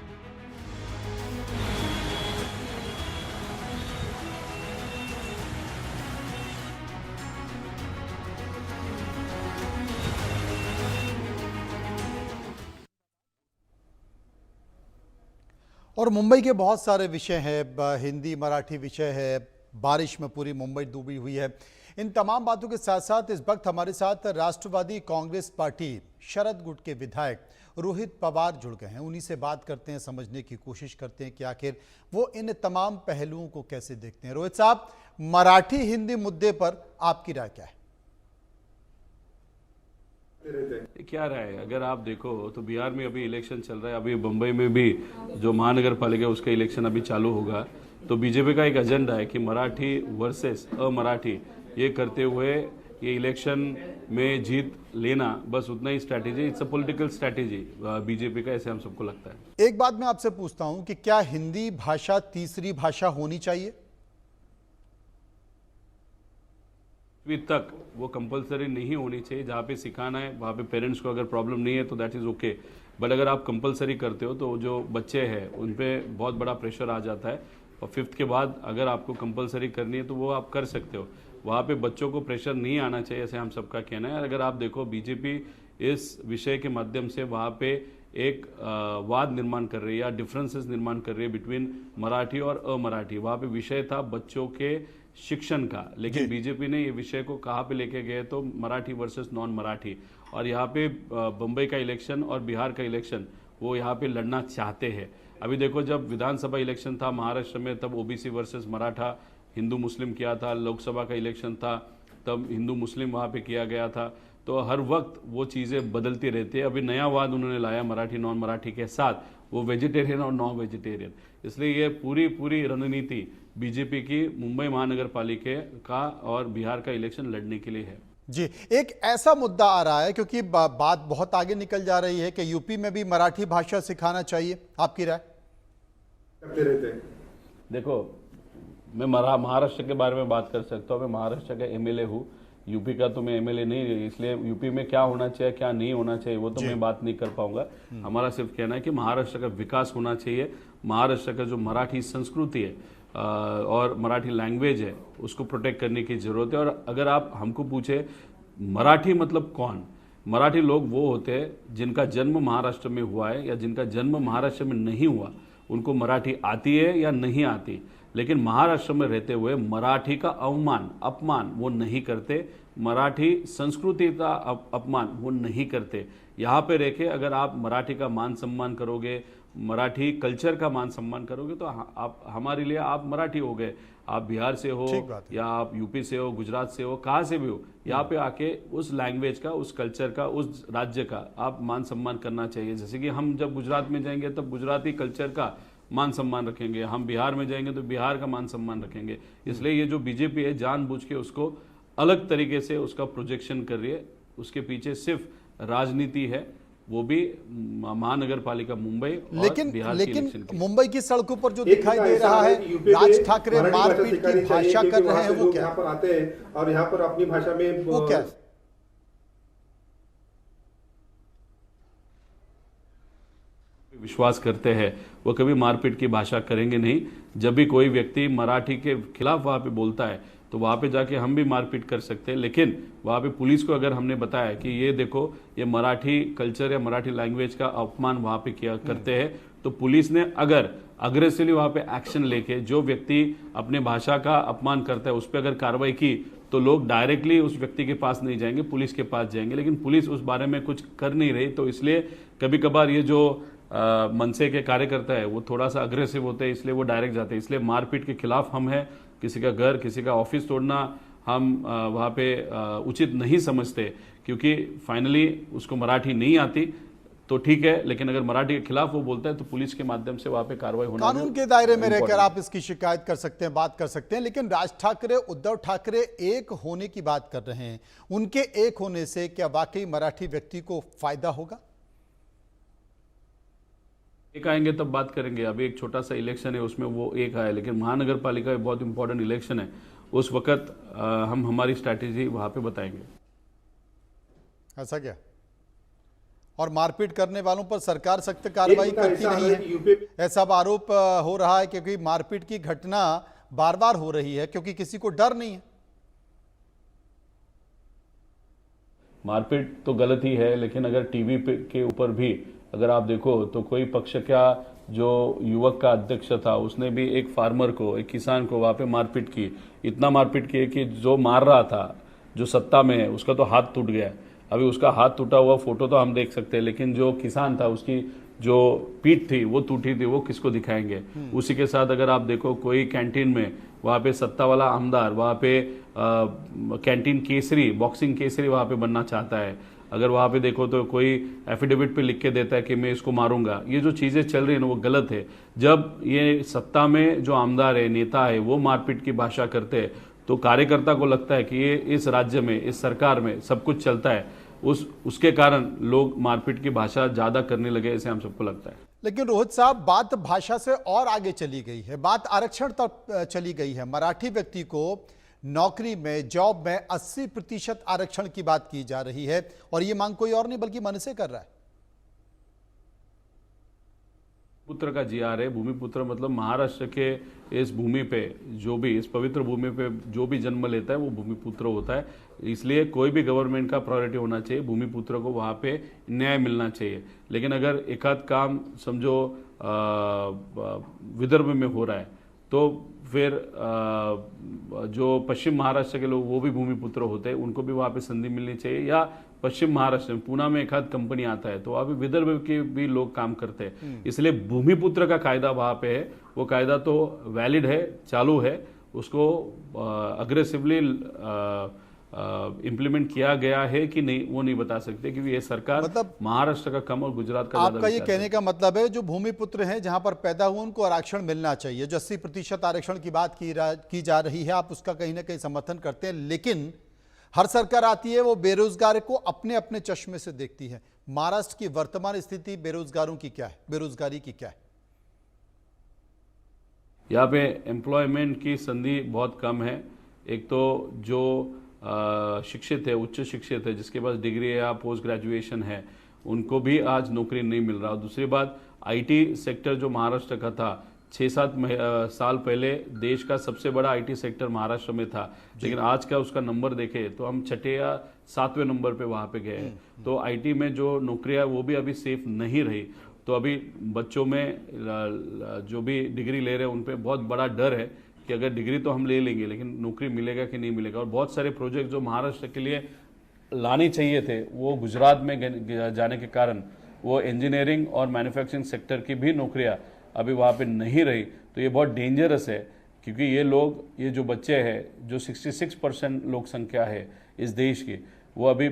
और मुंबई के बहुत सारे विषय हैं, हिंदी मराठी विषय है, बारिश में पूरी मुंबई डूबी हुई है। इन तमाम बातों के साथ साथ इस वक्त हमारे साथ राष्ट्रवादी कांग्रेस पार्टी शरद गुट के विधायक रोहित पवार जुड़ गए हैं। उन्हीं से बात करते हैं, समझने की कोशिश करते हैं कि आखिर वो इन तमाम पहलुओं को कैसे देखते हैं। रोहित साहब, मराठी हिंदी मुद्दे पर आपकी राय क्या है? क्या रहा है, अगर आप देखो तो बिहार में अभी इलेक्शन चल रहा है, अभी मुंबई में भी जो महानगर पालिका उसका इलेक्शन अभी चालू होगा। तो बीजेपी का एक एजेंडा है कि मराठी वर्सेस अमराठी, ये करते हुए ये इलेक्शन में जीत लेना, बस उतना ही strategy, it's a political strategy BJP का, ऐसे हम सबको लगता है। एक बात मैं आपसे पूछता हूं कि क्या हिंदी भाषा तीसरी भाषा होनी चाहिए? अभी तक वो कंपलसरी नहीं होनी चाहिए। जहाँ पे सिखाना है वहाँ पे पेरेंट्स को अगर प्रॉब्लम नहीं है तो दैट इज़ ओके, बट अगर आप कंपलसरी करते हो तो जो बच्चे हैं उन पे बहुत बड़ा प्रेशर आ जाता है। और 5th के बाद अगर आपको कंपलसरी करनी है तो वो आप कर सकते हो। वहाँ पे बच्चों को प्रेशर नहीं आना चाहिए, ऐसे हम सबका कहना है। अगर आप देखो बीजेपी इस विषय के माध्यम से वहाँ पे एक वाद निर्माण कर रही है या डिफरेंसेस निर्माण कर रही है बिटवीन मराठी और अमराठी। वहाँ पे विषय था बच्चों के शिक्षण का, लेकिन बीजेपी ने ये विषय को कहाँ पे लेके गए तो मराठी वर्सेस नॉन मराठी। और यहाँ पे बम्बई का इलेक्शन और बिहार का इलेक्शन वो यहाँ पे लड़ना चाहते हैं। अभी देखो, जब विधानसभा इलेक्शन था महाराष्ट्र में तब ओबीसी वर्सेस मराठा, हिंदू मुस्लिम किया था। लोकसभा का इलेक्शन था तब हिंदू मुस्लिम वहाँ पे किया गया था। तो हर वक्त वो चीज़ें बदलती रहती है। अभी नया वाद उन्होंने लाया मराठी नॉन मराठी के साथ, वो वेजिटेरियन और नॉन वेजिटेरियन। इसलिए ये पूरी रणनीति बीजेपी की मुंबई महानगर पालिका का और बिहार का इलेक्शन लड़ने के लिए है। जी, एक ऐसा मुद्दा आ रहा है क्योंकि बात बहुत आगे निकल जा रही है कि यूपी में भी मराठी भाषा सिखाना चाहिए, आपकी राय? देखो, मैं महाराष्ट्र के बारे में बात कर सकता हूँ। मैं महाराष्ट्र का एमएलए हूँ। यूपी का तो मैं एमएलए नहीं, इसलिए यूपी में क्या होना चाहिए क्या नहीं होना चाहिए वो तो मैं बात नहीं कर पाऊंगा। हमारा सिर्फ कहना है कि महाराष्ट्र का विकास होना चाहिए, महाराष्ट्र का जो मराठी संस्कृति है और मराठी लैंग्वेज है उसको प्रोटेक्ट करने की जरूरत है। और अगर आप हमको पूछे मराठी मतलब कौन, मराठी लोग वो होते हैं जिनका जन्म महाराष्ट्र में हुआ है या जिनका जन्म महाराष्ट्र में नहीं हुआ, उनको मराठी आती है या नहीं आती, लेकिन महाराष्ट्र में रहते हुए मराठी का अवमान अपमान वो नहीं करते, मराठी संस्कृति का अपमान वो नहीं करते। यहाँ पे रह के अगर आप मराठी का मान सम्मान करोगे, मराठी कल्चर का मान सम्मान करोगे तो आप हमारे लिए आप मराठी हो गए। आप बिहार से हो या आप यूपी से हो, गुजरात से हो, कहाँ से भी हो, यहाँ पे आके उस लैंग्वेज का, उस कल्चर का, उस राज्य का आप मान सम्मान करना चाहिए। जैसे कि हम जब गुजरात में जाएंगे तब गुजराती कल्चर का मान सम्मान रखेंगे, हम बिहार में जाएंगे तो बिहार का मान सम्मान रखेंगे। इसलिए ये जो बीजेपी है जानबूझ के उसको अलग तरीके से उसका प्रोजेक्शन कर रही है, उसके पीछे सिर्फ राजनीति है, वो भी महानगर पालिका मुंबई और लेकिन बिहार लेकिन मुंबई की सड़कों पर जो दिखाई दे रहा है राज ठाकरे मारपीट की भाषा कर रहे हैं, वो क्या यहाँ पर आते हैं और यहाँ पर अपनी भाषा में वो क्या विश्वास करते हैं वो कभी मारपीट की भाषा करेंगे नहीं। जब भी कोई व्यक्ति मराठी के खिलाफ वहां पे बोलता है तो वहां पे जाके हम भी मारपीट कर सकते हैं, लेकिन वहां पे पुलिस को अगर हमने बताया कि ये देखो ये मराठी कल्चर या मराठी लैंग्वेज का अपमान वहां पे किया करते हैं, तो पुलिस ने अगर अग्रेसिवली वहां पे एक्शन लेके जो व्यक्ति अपने भाषा का अपमान करता है उस पर अगर कार्रवाई की तो लोग डायरेक्टली उस व्यक्ति के पास नहीं जाएंगे, पुलिस के पास जाएंगे। लेकिन पुलिस उस बारे में कुछ कर नहीं रही, तो इसलिए कभी कभार ये जो मनसे के कार्यकर्ता है वो थोड़ा सा अग्रेसिव होते हैं, इसलिए वो डायरेक्ट जाते हैं। इसलिए मारपीट के खिलाफ हम हैं, किसी का घर किसी का ऑफिस तोड़ना हम वहाँ पे उचित नहीं समझते, क्योंकि फाइनली उसको मराठी नहीं आती तो ठीक है, लेकिन अगर मराठी के खिलाफ वो बोलता है तो पुलिस के माध्यम से वहाँ पे कार्रवाई होना कानून के दायरे में रहकर आप इसकी शिकायत कर सकते हैं, बात कर सकते हैं। लेकिन राज ठाकरे उद्धव ठाकरे एक होने की बात कर रहे हैं, उनके एक होने से क्या वाकई मराठी व्यक्ति को फायदा होगा? एक आएंगे तब बात करेंगे। अभी एक छोटा सा इलेक्शन है उसमें वो एक आया, लेकिन महानगर पालिका बहुत इंपॉर्टेंट इलेक्शन है, उस वक्त हम हमारी स्ट्रैटेजी वहां पे बताएंगे। ऐसा क्या? और मारपीट करने वालों पर सरकार सख्त कार्रवाई करती नहीं है, ऐसा आरोप हो रहा है, क्योंकि मारपीट की घटना बार बार हो रही है क्योंकि किसी को डर नहीं है। मारपीट तो गलत ही है, लेकिन अगर टीवी के ऊपर भी अगर आप देखो तो कोई पक्ष का जो युवक का अध्यक्ष था उसने भी एक फार्मर को, एक किसान को वहां पे मारपीट की, इतना मारपीट की कि जो मार रहा था जो सत्ता में है उसका तो हाथ टूट गया। अभी उसका हाथ टूटा हुआ फोटो तो हम देख सकते हैं, लेकिन जो किसान था उसकी जो पीठ थी वो टूटी थी, वो किसको दिखाएंगे? उसी के साथ अगर आप देखो कोई कैंटीन में वहां पे सत्ता वाला आमदार वहां पे कैंटीन केसरी, बॉक्सिंग केसरी वहां पे बनना चाहता है, अगर वहां पे देखो तो कोई एफिडेविट पे लिख के देता है कि मैं इसको मारूंगा। ये जो चीजें चल रही है ना वो गलत है। जब ये सत्ता में जो आमदार है, नेता है, वो मारपीट की भाषा करते हैं तो कार्यकर्ता को लगता है कि ये इस राज्य में, इस सरकार में सब कुछ चलता है, उसके कारण लोग मारपीट की भाषा ज्यादा करने लगे, ऐसे हम सबको लगता है। लेकिन रोहित साहब, बात भाषा से और आगे चली गई है, बात आरक्षण तक चली गई है। मराठी व्यक्ति को नौकरी में, जॉब में 80% आरक्षण की बात की जा रही है और ये मांग कोई और नहीं बल्कि मनसे कर रहा है। पुत्र का जीआर है, भूमिपुत्र मतलब महाराष्ट्र के इस भूमि पे जो भी, इस पवित्र भूमि पे जो भी जन्म लेता है वो भूमिपुत्र होता है। इसलिए कोई भी गवर्नमेंट का प्रायोरिटी होना चाहिए, भूमिपुत्र को वहाँ पे न्याय मिलना चाहिए। लेकिन अगर एक आध काम समझो विदर्भ में हो रहा है तो फिर जो पश्चिम महाराष्ट्र के लोग वो भी भूमिपुत्र होते हैं, उनको भी वहाँ पे संधि मिलनी चाहिए। या पश्चिम महाराष्ट्र में पूना में एक आध कंपनी आता है तो वहाँ पे विदर्भ के भी लोग काम करते हैं। इसलिए भूमिपुत्र का कायदा वहाँ पे है, वो कायदा तो वैलिड है, चालू है, उसको अग्रेसिवली इम्प्लीमेंट किया गया है कि नहीं वो नहीं बता सकते, क्योंकि ये सरकार मतलब महाराष्ट्र का कम और गुजरात का आपका ये कहने का मतलब है जो भूमिपुत्र हैं, जहां पर पैदा हुए, उनको आरक्षण मिलना चाहिए। जो 80% आरक्षण की बात की जा रही है, आप उसका कहीं ना कहीं समर्थन करते हैं, लेकिन हर सरकार आती है वो बेरोजगार को अपने अपने चश्मे से देखती है। महाराष्ट्र की वर्तमान स्थिति बेरोजगारों की क्या है, बेरोजगारी की क्या है? यहाँ पे एम्प्लॉयमेंट की संधि बहुत कम है। एक तो जो शिक्षित है, उच्च शिक्षित है, जिसके पास डिग्री है या पोस्ट ग्रेजुएशन है, उनको भी आज नौकरी नहीं मिल रहा। और दूसरी बात, आईटी सेक्टर जो महाराष्ट्र का था, 6-7 साल पहले देश का सबसे बड़ा आईटी सेक्टर महाराष्ट्र में था, लेकिन आज का उसका नंबर देखे तो हम 6ठे या 7वें नंबर पे वहां पे गए हैं। तो आईटी में जो नौकरियां वो भी अभी सेफ नहीं रही। तो अभी बच्चों में जो भी डिग्री ले रहे हैं उन पे बहुत बड़ा डर है कि अगर डिग्री तो हम ले लेंगे लेकिन नौकरी मिलेगा कि नहीं मिलेगा। और बहुत सारे प्रोजेक्ट जो महाराष्ट्र के लिए लाने चाहिए थे वो गुजरात में जाने के कारण वो इंजीनियरिंग और मैन्युफैक्चरिंग सेक्टर की भी नौकरियां अभी वहाँ पे नहीं रही। तो ये बहुत डेंजरस है, क्योंकि ये जो बच्चे हैं, जो 66% लोक संख्या है इस देश की, वो अभी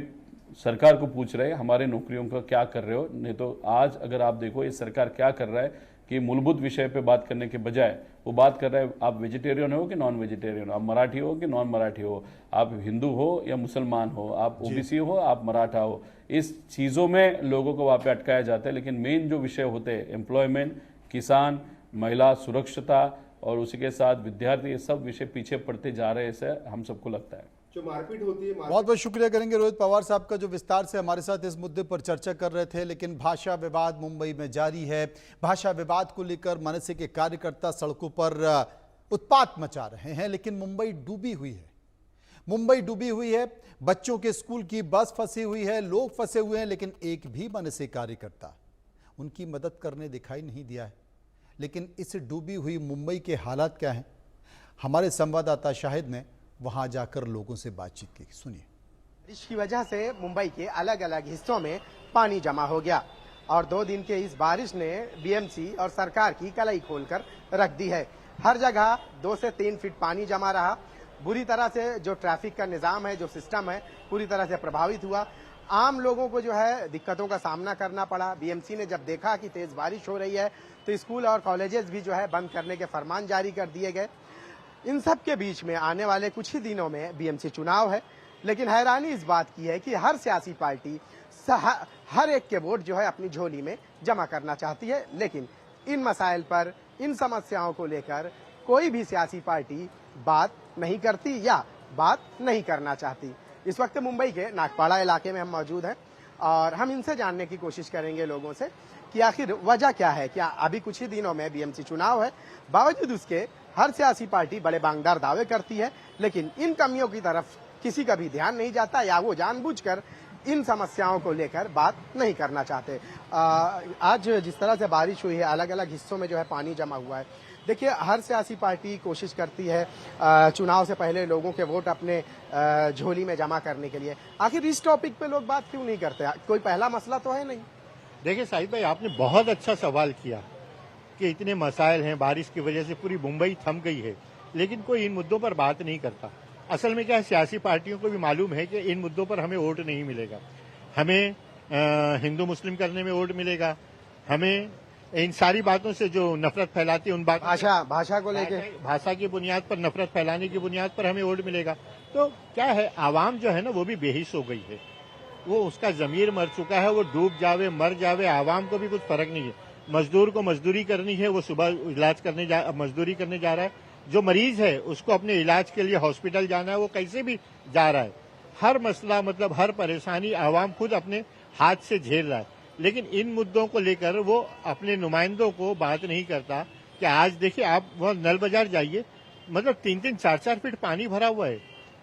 सरकार को पूछ रहे हैं हमारे नौकरियों का क्या कर रहे हो। नहीं तो आज अगर आप देखो ये सरकार क्या कर रहा है कि मूलभूत विषय पे बात करने के बजाय वो बात कर रहा है आप वेजिटेरियन हो कि नॉन वेजिटेरियन हो, आप मराठी हो कि नॉन मराठी हो, आप हिंदू हो या मुसलमान हो, आप ओबीसी हो, आप मराठा हो। इस चीज़ों में लोगों को वहाँ पे अटकाया जाता है। लेकिन मेन जो विषय होते हैं, एम्प्लॉयमेंट, किसान, महिला सुरक्षता और उसी के साथ विद्यार्थी, ये सब विषय पीछे पड़ते जा रहे हैं, ऐसे हम सबको लगता है। जो मारपीट होती है, बहुत बहुत शुक्रिया करेंगे रोहित पवार साहब का, जो विस्तार से हमारे साथ इस मुद्दे पर चर्चा कर रहे थे। लेकिन भाषा विवाद मुंबई में जारी है। भाषा विवाद को लेकर मनसे के कार्यकर्ता सड़कों पर उत्पात मचा रहे हैं। लेकिन मुंबई डूबी हुई है, मुंबई डूबी हुई है। बच्चों के स्कूल की बस फंसी हुई है, लोग फंसे हुए हैं, लेकिन एक भी मनसे कार्यकर्ता उनकी मदद करने दिखाई नहीं दिया है। लेकिन इस डूबी हुई मुंबई के हालात क्या हैं, हमारे संवाददाता शाहिद ने वहां जाकर लोगों से बातचीत की। सुनिए। बारिश की वजह से मुंबई के अलग अलग हिस्सों में पानी जमा हो गया और 2 दिन के इस बारिश ने बीएमसी और सरकार की कलाई खोलकर रख दी है। हर जगह 2 से 3 फीट पानी जमा रहा। बुरी तरह से जो ट्रैफिक का निजाम है, जो सिस्टम है, पूरी तरह से प्रभावित हुआ। आम लोगों को जो है दिक्कतों का सामना करना पड़ा। बीएमसी ने जब देखा कि तेज बारिश हो रही है तो स्कूल और कॉलेजेस भी जो है बंद करने के फरमान जारी कर दिए गए। इन सब के बीच में आने वाले कुछ ही दिनों में बीएमसी चुनाव है, लेकिन हैरानी इस बात की है कि हर सियासी पार्टी हर एक के वोट जो है अपनी झोली में जमा करना चाहती है, लेकिन इन मसाइल पर, इन समस्याओं को लेकर कोई भी सियासी पार्टी बात नहीं करती या बात नहीं करना चाहती। इस वक्त मुंबई के नागपाड़ा इलाके में हम मौजूद हैं और हम इनसे जानने की कोशिश करेंगे लोगों से कि आखिर वजह क्या है। क्या अभी कुछ ही दिनों में बीएमसी चुनाव है, बावजूद उसके हर सियासी पार्टी बड़े बांगदार दावे करती है, लेकिन इन कमियों की तरफ किसी का भी ध्यान नहीं जाता या वो जानबूझकर इन समस्याओं को लेकर बात नहीं करना चाहते। आज जिस तरह से बारिश हुई है, अलग अलग हिस्सों में जो है पानी जमा हुआ है। देखिए, हर सियासी पार्टी कोशिश करती है चुनाव से पहले लोगों के वोट अपने झोली में जमा करने के लिए। आखिर इस टॉपिक पे लोग बात क्यों नहीं करते? कोई पहला मसला तो है नहीं। देखिए शाहिद भाई, आपने बहुत अच्छा सवाल किया कि इतने मसाइल हैं, बारिश की वजह से पूरी मुंबई थम गई है, लेकिन कोई इन मुद्दों पर बात नहीं करता। असल में क्या है, सियासी पार्टियों को भी मालूम है कि इन मुद्दों पर हमें वोट नहीं मिलेगा। हमें हिंदू मुस्लिम करने में वोट मिलेगा, हमें इन सारी बातों से जो नफरत फैलाती है उन बात भाषा को लेकर, भाषा की बुनियाद पर, नफरत फैलाने की बुनियाद पर हमें वोट मिलेगा। तो क्या है, आवाम जो है ना वो भी बेहिस हो गई है, वो उसका जमीर मर चुका है। वो डूब जावे मर जावे, आवाम को भी कुछ फर्क नहीं है। मजदूर को मजदूरी करनी है, वो सुबह इलाज करने मजदूरी करने जा रहा है। जो मरीज है उसको अपने इलाज के लिए हॉस्पिटल जाना है, वो कैसे भी जा रहा है। हर मसला, मतलब हर परेशानी आवाम खुद अपने हाथ से झेल रहा है। लेकिन इन मुद्दों को लेकर वो अपने नुमाइंदों को बात नहीं करता। कि आज देखिए, आप वहाँ नल बाजार जाइए, मतलब 3-3, 4-4 फीट पानी भरा हुआ है,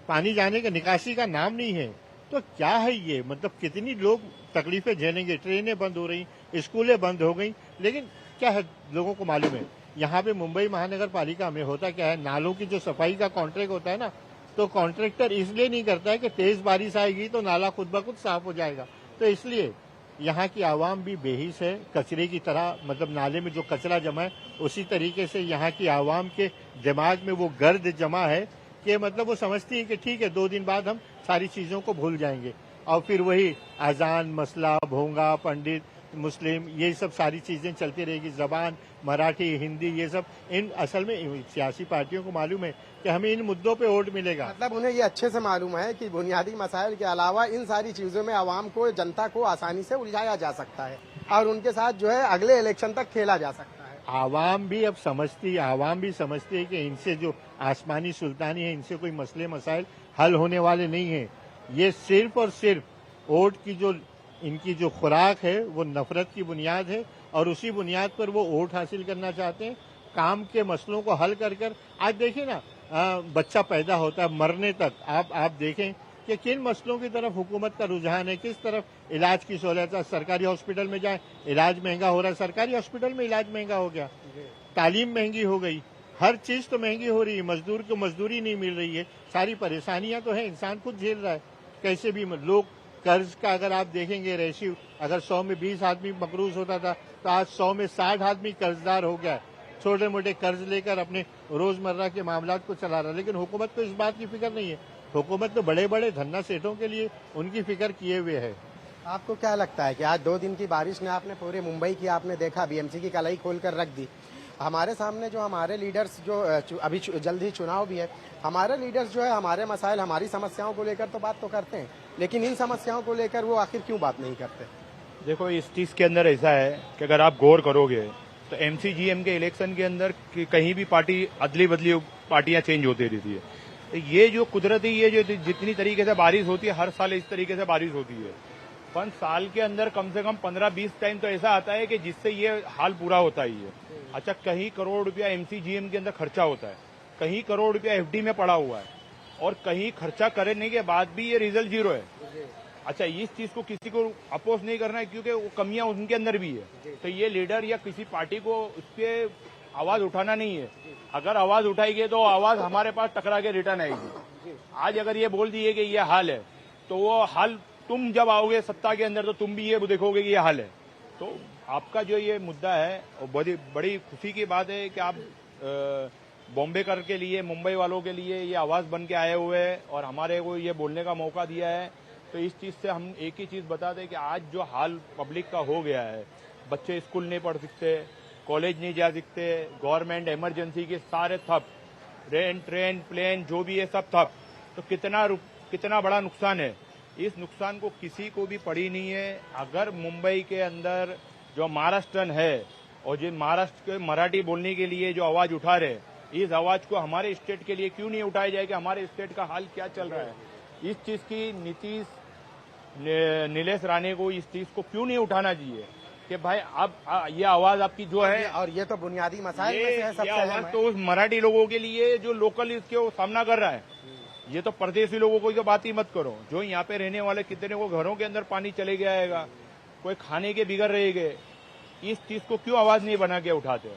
पानी जाने का निकासी का नाम नहीं है। तो क्या है ये, मतलब कितनी लोग तकलीफें झेलेंगे। ट्रेनें बंद हो रही, स्कूलें बंद हो गई, लेकिन क्या है, लोगों को मालूम है। यहाँ पे मुंबई महानगर पालिका में होता क्या है, नालों की जो सफाई का कॉन्ट्रैक्ट होता है ना, तो कॉन्ट्रैक्टर इसलिए नहीं करता है कि तेज बारिश आएगी तो नाला खुद ब खुद साफ हो जाएगा। तो इसलिए यहाँ की आवाम भी बेहिस है, कचरे की तरह, मतलब नाले में जो कचरा जमा है उसी तरीके से यहाँ की आवाम के दिमाग में वो गर्द जमा है कि मतलब वो समझती है कि ठीक है, 2 दिन बाद हम सारी चीजों को भूल जाएंगे और फिर वही अजान मसला, भोंगा, पंडित, मुस्लिम, ये सब सारी चीजें चलती रहेगी। जबान, मराठी, हिंदी, ये सब इन असल में सियासी पार्टियों को मालूम है कि हमें इन मुद्दों पे वोट मिलेगा। मतलब उन्हें ये अच्छे से मालूम है कि बुनियादी मसाइल के अलावा इन सारी चीजों में आवाम को, जनता को आसानी से उलझाया जा सकता है और उनके साथ जो है अगले इलेक्शन तक खेला जा सकता है। आवाम भी अब समझती है, आवाम भी समझती है कि इनसे जो आसमानी सुल्तानी है, इनसे कोई मसले मसाइल हल होने वाले नहीं हैं। ये सिर्फ और सिर्फ वोट की जो इनकी जो खुराक है वो नफरत की बुनियाद है और उसी बुनियाद पर वो वोट हासिल करना चाहते हैं। काम के मसलों को हल कर कर आज देखिए ना, बच्चा पैदा होता है मरने तक आप देखें कि किन मसलों की तरफ हुकूमत का रुझान है, किस तरफ इलाज की सहूलत है। सरकारी हॉस्पिटल में जाए इलाज महंगा हो रहा है, सरकारी हॉस्पिटल में इलाज महंगा हो गया, तालीम महंगी हो गई, हर चीज तो महंगी हो रही है, मजदूर को मजदूरी नहीं मिल रही है, सारी परेशानियां तो है, इंसान खुद झेल रहा है। कैसे भी लोग कर्ज का अगर आप देखेंगे रेशियो, अगर 100 में 20 आदमी मकरूज होता था तो आज 100 में 60 आदमी कर्जदार हो गया, छोटे मोटे कर्ज लेकर अपने रोजमर्रा के मामलात को चला रहा है। लेकिन हुकूमत को इस बात की फिक्र नहीं है। हुकूमत तो बड़े बड़े धन्ना सेठों के लिए उनकी फिक्र किए हुए है। आपको क्या लगता है कि आज 2 दिन की बारिश ने आपने पूरे मुंबई की आपने देखा, बीएमसी की कलाई खोल कर रख दी। हमारे सामने जो हमारे लीडर्स जो अभी जल्द ही चुनाव भी है, हमारे लीडर्स जो है हमारे मसाइल हमारी समस्याओं को लेकर तो बात तो करते हैं, लेकिन इन समस्याओं को लेकर वो आखिर क्यों बात नहीं करते? देखो, इस चीज के अंदर ऐसा है कि अगर आप गौर करोगे तो एमसीजीएम के इलेक्शन के अंदर कहीं भी पार्टी अदली बदली पार्टियां चेंज होती रहती है। ये जो कुदरती ये जो जितनी तरीके से बारिश होती है, हर साल इस तरीके से बारिश होती है, पर साल के अंदर कम से कम 15-20 टाइम तो ऐसा आता है कि जिससे ये हाल पूरा होता ही है। अच्छा, कहीं करोड़ रुपया एमसीजीएम के अंदर खर्चा होता है, कहीं करोड़ रुपया एफडी में पड़ा हुआ है और कहीं खर्चा करने के बाद भी ये रिजल्ट 0 है। अच्छा, इस चीज को किसी को अपोज नहीं करना है क्योंकि वो कमियां उनके अंदर भी है। तो ये लीडर या किसी पार्टी को उसके आवाज उठाना नहीं है। अगर आवाज उठाएगी तो आवाज हमारे पास टकरा के रिटर्न आएगी। आज अगर ये बोल दिए कि ये हाल है तो वो हाल तुम जब आओगे सत्ता के अंदर तो तुम भी ये देखोगे कि ये हाल है। तो आपका जो ये मुद्दा है वो बड़ी खुशी की बात है कि आप बॉम्बे कर के लिए, मुंबई वालों के लिए ये आवाज बन के आए हुए हैं और हमारे को ये बोलने का मौका दिया है। तो इस चीज से हम एक ही चीज बता दें कि आज जो हाल पब्लिक का हो गया है, बच्चे स्कूल नहीं पढ़ सकते, कॉलेज नहीं जा सकते, गवर्नमेंट इमरजेंसी के सारे ठप, ट्रेन प्लेन जो भी है सब ठप, तो कितना बड़ा नुकसान है। इस नुकसान को किसी को भी पड़ी नहीं है। अगर मुंबई के अंदर जो महाराष्ट्रन है और जो महाराष्ट्र के मराठी बोलने के लिए जो आवाज उठा रहे, इस आवाज को हमारे स्टेट के लिए क्यों नहीं उठाया जाए कि हमारे स्टेट का हाल क्या चल रहा है। इस चीज की नीलेश राणे को इस चीज को क्यों नहीं उठाना चाहिए कि भाई अब ये आवाज आपकी जो है, और ये तो बुनियादी मसाइल में से है, सबसे ये अहम आवाज है। तो उस मराठी लोगों के लिए जो लोकल इसके सामना कर रहा है। ये तो परदेशी लोगों को बात ही मत करो, जो यहाँ पे रहने वाले कितने को घरों के अंदर पानी चले गया है, कोई खाने के बिगड़ रहेंगे। इस चीज को क्यों आवाज नहीं बना के उठाते?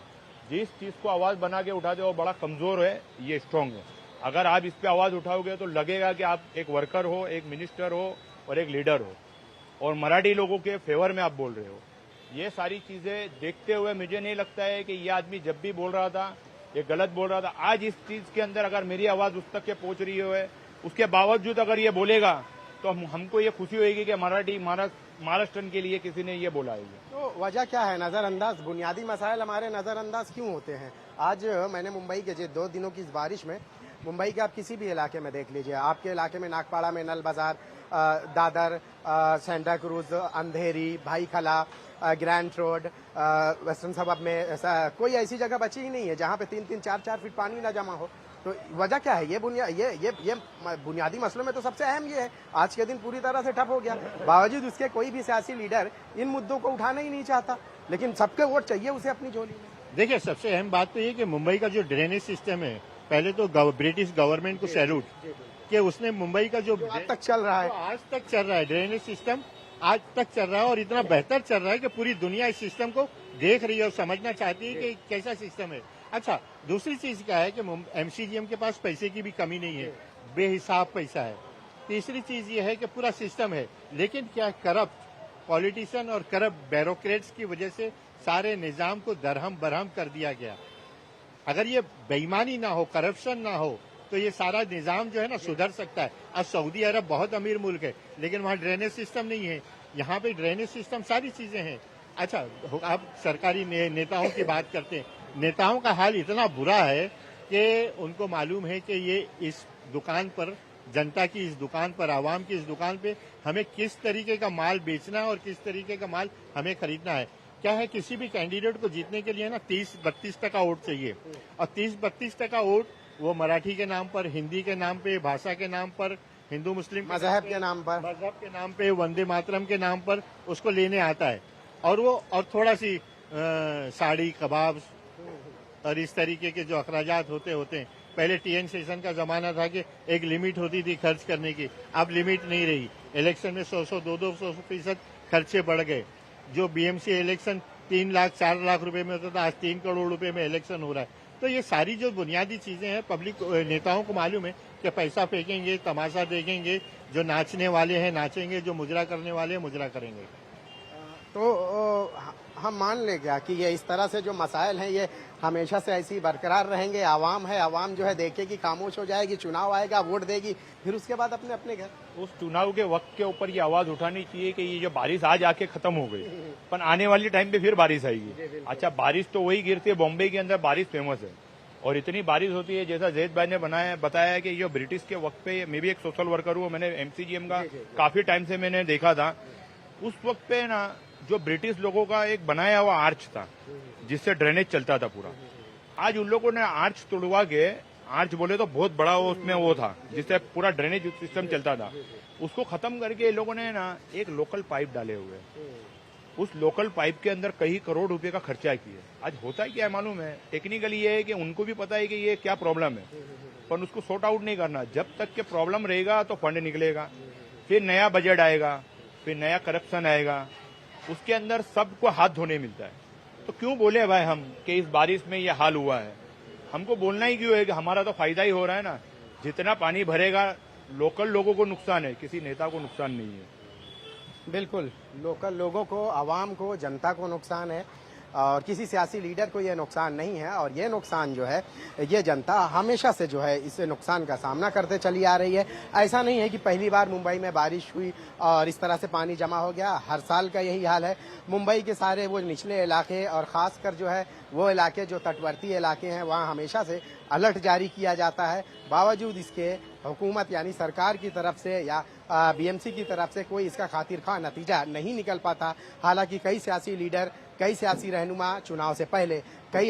जिस चीज को आवाज बना के उठाते वो बड़ा कमजोर है, ये स्ट्रांग है। अगर आप इस पे आवाज उठाओगे तो लगेगा कि आप एक वर्कर हो, एक मिनिस्टर हो और एक लीडर हो और मराठी लोगों के फेवर में आप बोल रहे हो। ये सारी चीजें देखते हुए मुझे नहीं लगता है कि ये आदमी जब भी बोल रहा था ये गलत बोल रहा था। आज इस चीज के अंदर अगर मेरी आवाज उस तक के पहुंच रही है, उसके बावजूद अगर ये बोलेगा तो हमको ये खुशी होगी कि मराठी महाराष्ट्र के लिए किसी ने ये बोला है। तो वजह क्या है? नजरअंदाज, बुनियादी मसाइल हमारे नजरअंदाज क्यों होते हैं? आज मैंने मुंबई के 2 दिनों की इस बारिश में, मुंबई के आप किसी भी इलाके में देख लीजिए, आपके इलाके में नागपाड़ा में नल बाजार, दादर, सेंटा क्रूज, अंधेरी, भाईखला, ग्रैंड रोड, वेस्टर्न सबब में कोई ऐसी जगह बची ही नहीं है जहां पे 3-3, 4-4 फीट पानी ना जमा हो। तो वजह क्या है? ये बुनियादी मसलों में तो सबसे अहम ये है। आज के दिन पूरी तरह से ठप हो गया, बावजूद उसके कोई भी सियासी लीडर इन मुद्दों को उठाना ही नहीं चाहता, लेकिन सबके वोट चाहिए उसे अपनी झोली में। देखिए, सबसे अहम बात तो ये कि मुंबई का जो ड्रेनेज सिस्टम है, पहले तो ब्रिटिश गवर्नमेंट को सैल्यूट कि उसने मुंबई का जो आज तक चल रहा है, आज तक चल रहा है ड्रेनेज सिस्टम, आज तक चल रहा है और इतना बेहतर चल रहा है कि पूरी दुनिया इस सिस्टम को देख रही है और समझना चाहती है कि कैसा सिस्टम है। अच्छा, दूसरी चीज क्या है कि एमसीजीएम के पास पैसे की भी कमी नहीं है, बेहिसाब पैसा है। तीसरी चीज ये है कि पूरा सिस्टम है, लेकिन क्या करप्ट पॉलिटिशियन और करप्ट ब्यूरोक्रेट्स की वजह से सारे निजाम को दरहम बरहम कर दिया गया। अगर ये बेईमानी ना हो, करप्शन ना हो, तो ये सारा निजाम जो है ना सुधर सकता है। अब सऊदी अरब बहुत अमीर मुल्क है, लेकिन वहाँ ड्रेनेज सिस्टम नहीं है, यहाँ पे ड्रेनेज सिस्टम सारी चीजें हैं। अच्छा, आप सरकारी नेताओं की बात करते हैं, नेताओं का हाल इतना बुरा है कि उनको मालूम है कि ये इस दुकान पर, जनता की इस दुकान पर, आवाम की इस दुकान पे हमें किस तरीके का माल बेचना है और किस तरीके का माल हमें खरीदना है। क्या है, किसी भी कैंडिडेट को जीतने के लिए ना 30-32% वोट चाहिए और 30-32% वोट वो मराठी के नाम पर, हिंदी के नाम पे, भाषा के नाम पर, हिंदू मुस्लिम मजहब के नाम पर, मजहब के नाम पे, वंदे मातरम के नाम पर उसको लेने आता है। और थोड़ा सी साड़ी, कबाब और इस तरीके के जो अखराजात होते हैं। पहले टीएन सेशन का जमाना था कि एक लिमिट होती थी खर्च करने की, अब लिमिट नहीं रही। इलेक्शन में 100 200% खर्चे बढ़ गए। जो बीएमसी इलेक्शन 3 लाख 4 लाख रुपए में होता था, आज 3 करोड़ रुपए में इलेक्शन हो रहा है। तो ये सारी जो बुनियादी चीजें हैं, पब्लिक नेताओं को मालूम है कि पैसा फेंकेंगे, तमाशा देखेंगे, जो नाचने वाले हैं नाचेंगे, जो मुजरा करने वाले हैं मुजरा करेंगे। तो हम मान ले क्या कि ये इस तरह से जो मसाइल हैं ये हमेशा से ऐसी बरकरार रहेंगे। आवाम है, आवाम जो है देखेगी, खामोश हो जाएगी, चुनाव आएगा, वोट देगी, फिर उसके बाद अपने अपने घर। उस चुनाव के वक्त के ऊपर ये आवाज उठानी चाहिए कि ये जो बारिश आज आके खत्म हो गई, पर आने वाले टाइम पे फिर बारिश आएगी। अच्छा, बारिश तो वही गिरती है, बॉम्बे के अंदर बारिश फेमस है और इतनी बारिश होती है। जैसा जैद भाई ने बताया कि जो ब्रिटिश के वक्त पे, मैं भी एक सोशल वर्कर हूँ, मैंने एमसीजीएम का काफी टाइम से मैंने देखा था। उस वक्त पे ना जो ब्रिटिश लोगों का एक बनाया हुआ आर्च था जिससे ड्रेनेज चलता था पूरा, आज उन लोगों ने आर्च तोड़वा के, आर्च बोले तो बहुत बड़ा उसमें वो था जिससे पूरा ड्रेनेज सिस्टम चलता था, उसको खत्म करके ये लोगों ने ना एक लोकल पाइप डाले हुए। उस लोकल पाइप के अंदर कई करोड़ रुपए का खर्चा किया। आज होता है क्या है मालूम है, टेक्निकली ये है कि उनको भी पता है कि ये क्या प्रॉब्लम है, पर उसको सॉर्ट आउट नहीं करना। जब तक के प्रॉब्लम रहेगा तो फंड निकलेगा, फिर नया बजट आएगा, फिर नया करप्शन आएगा, उसके अंदर सबको हाथ धोने मिलता है। तो क्यों बोले भाई हम कि इस बारिश में ये हाल हुआ है? हमको बोलना ही क्यों है कि हमारा तो फायदा ही हो रहा है ना। जितना पानी भरेगा लोकल लोगों को नुकसान है, किसी नेता को नुकसान नहीं है। बिल्कुल, लोकल लोगों को, आवाम को, जनता को नुकसान है और किसी सियासी लीडर को यह नुकसान नहीं है। और ये नुकसान जो है, ये जनता हमेशा से जो है इस नुकसान का सामना करते चली आ रही है। ऐसा नहीं है कि पहली बार मुंबई में बारिश हुई और इस तरह से पानी जमा हो गया, हर साल का यही हाल है। मुंबई के सारे वो निचले इलाके और खासकर जो है वो इलाके जो तटवर्ती इलाके हैं, वहाँ हमेशा से अलर्ट जारी किया जाता है। बावजूद इसके हुकूमत यानी सरकार की तरफ से या बीएमसी की तरफ से कोई इसका खातिरख्वाह नतीजा नहीं निकल पाता। हालांकि कई सियासी लीडर, कई सियासी रहनुमा चुनाव से पहले कई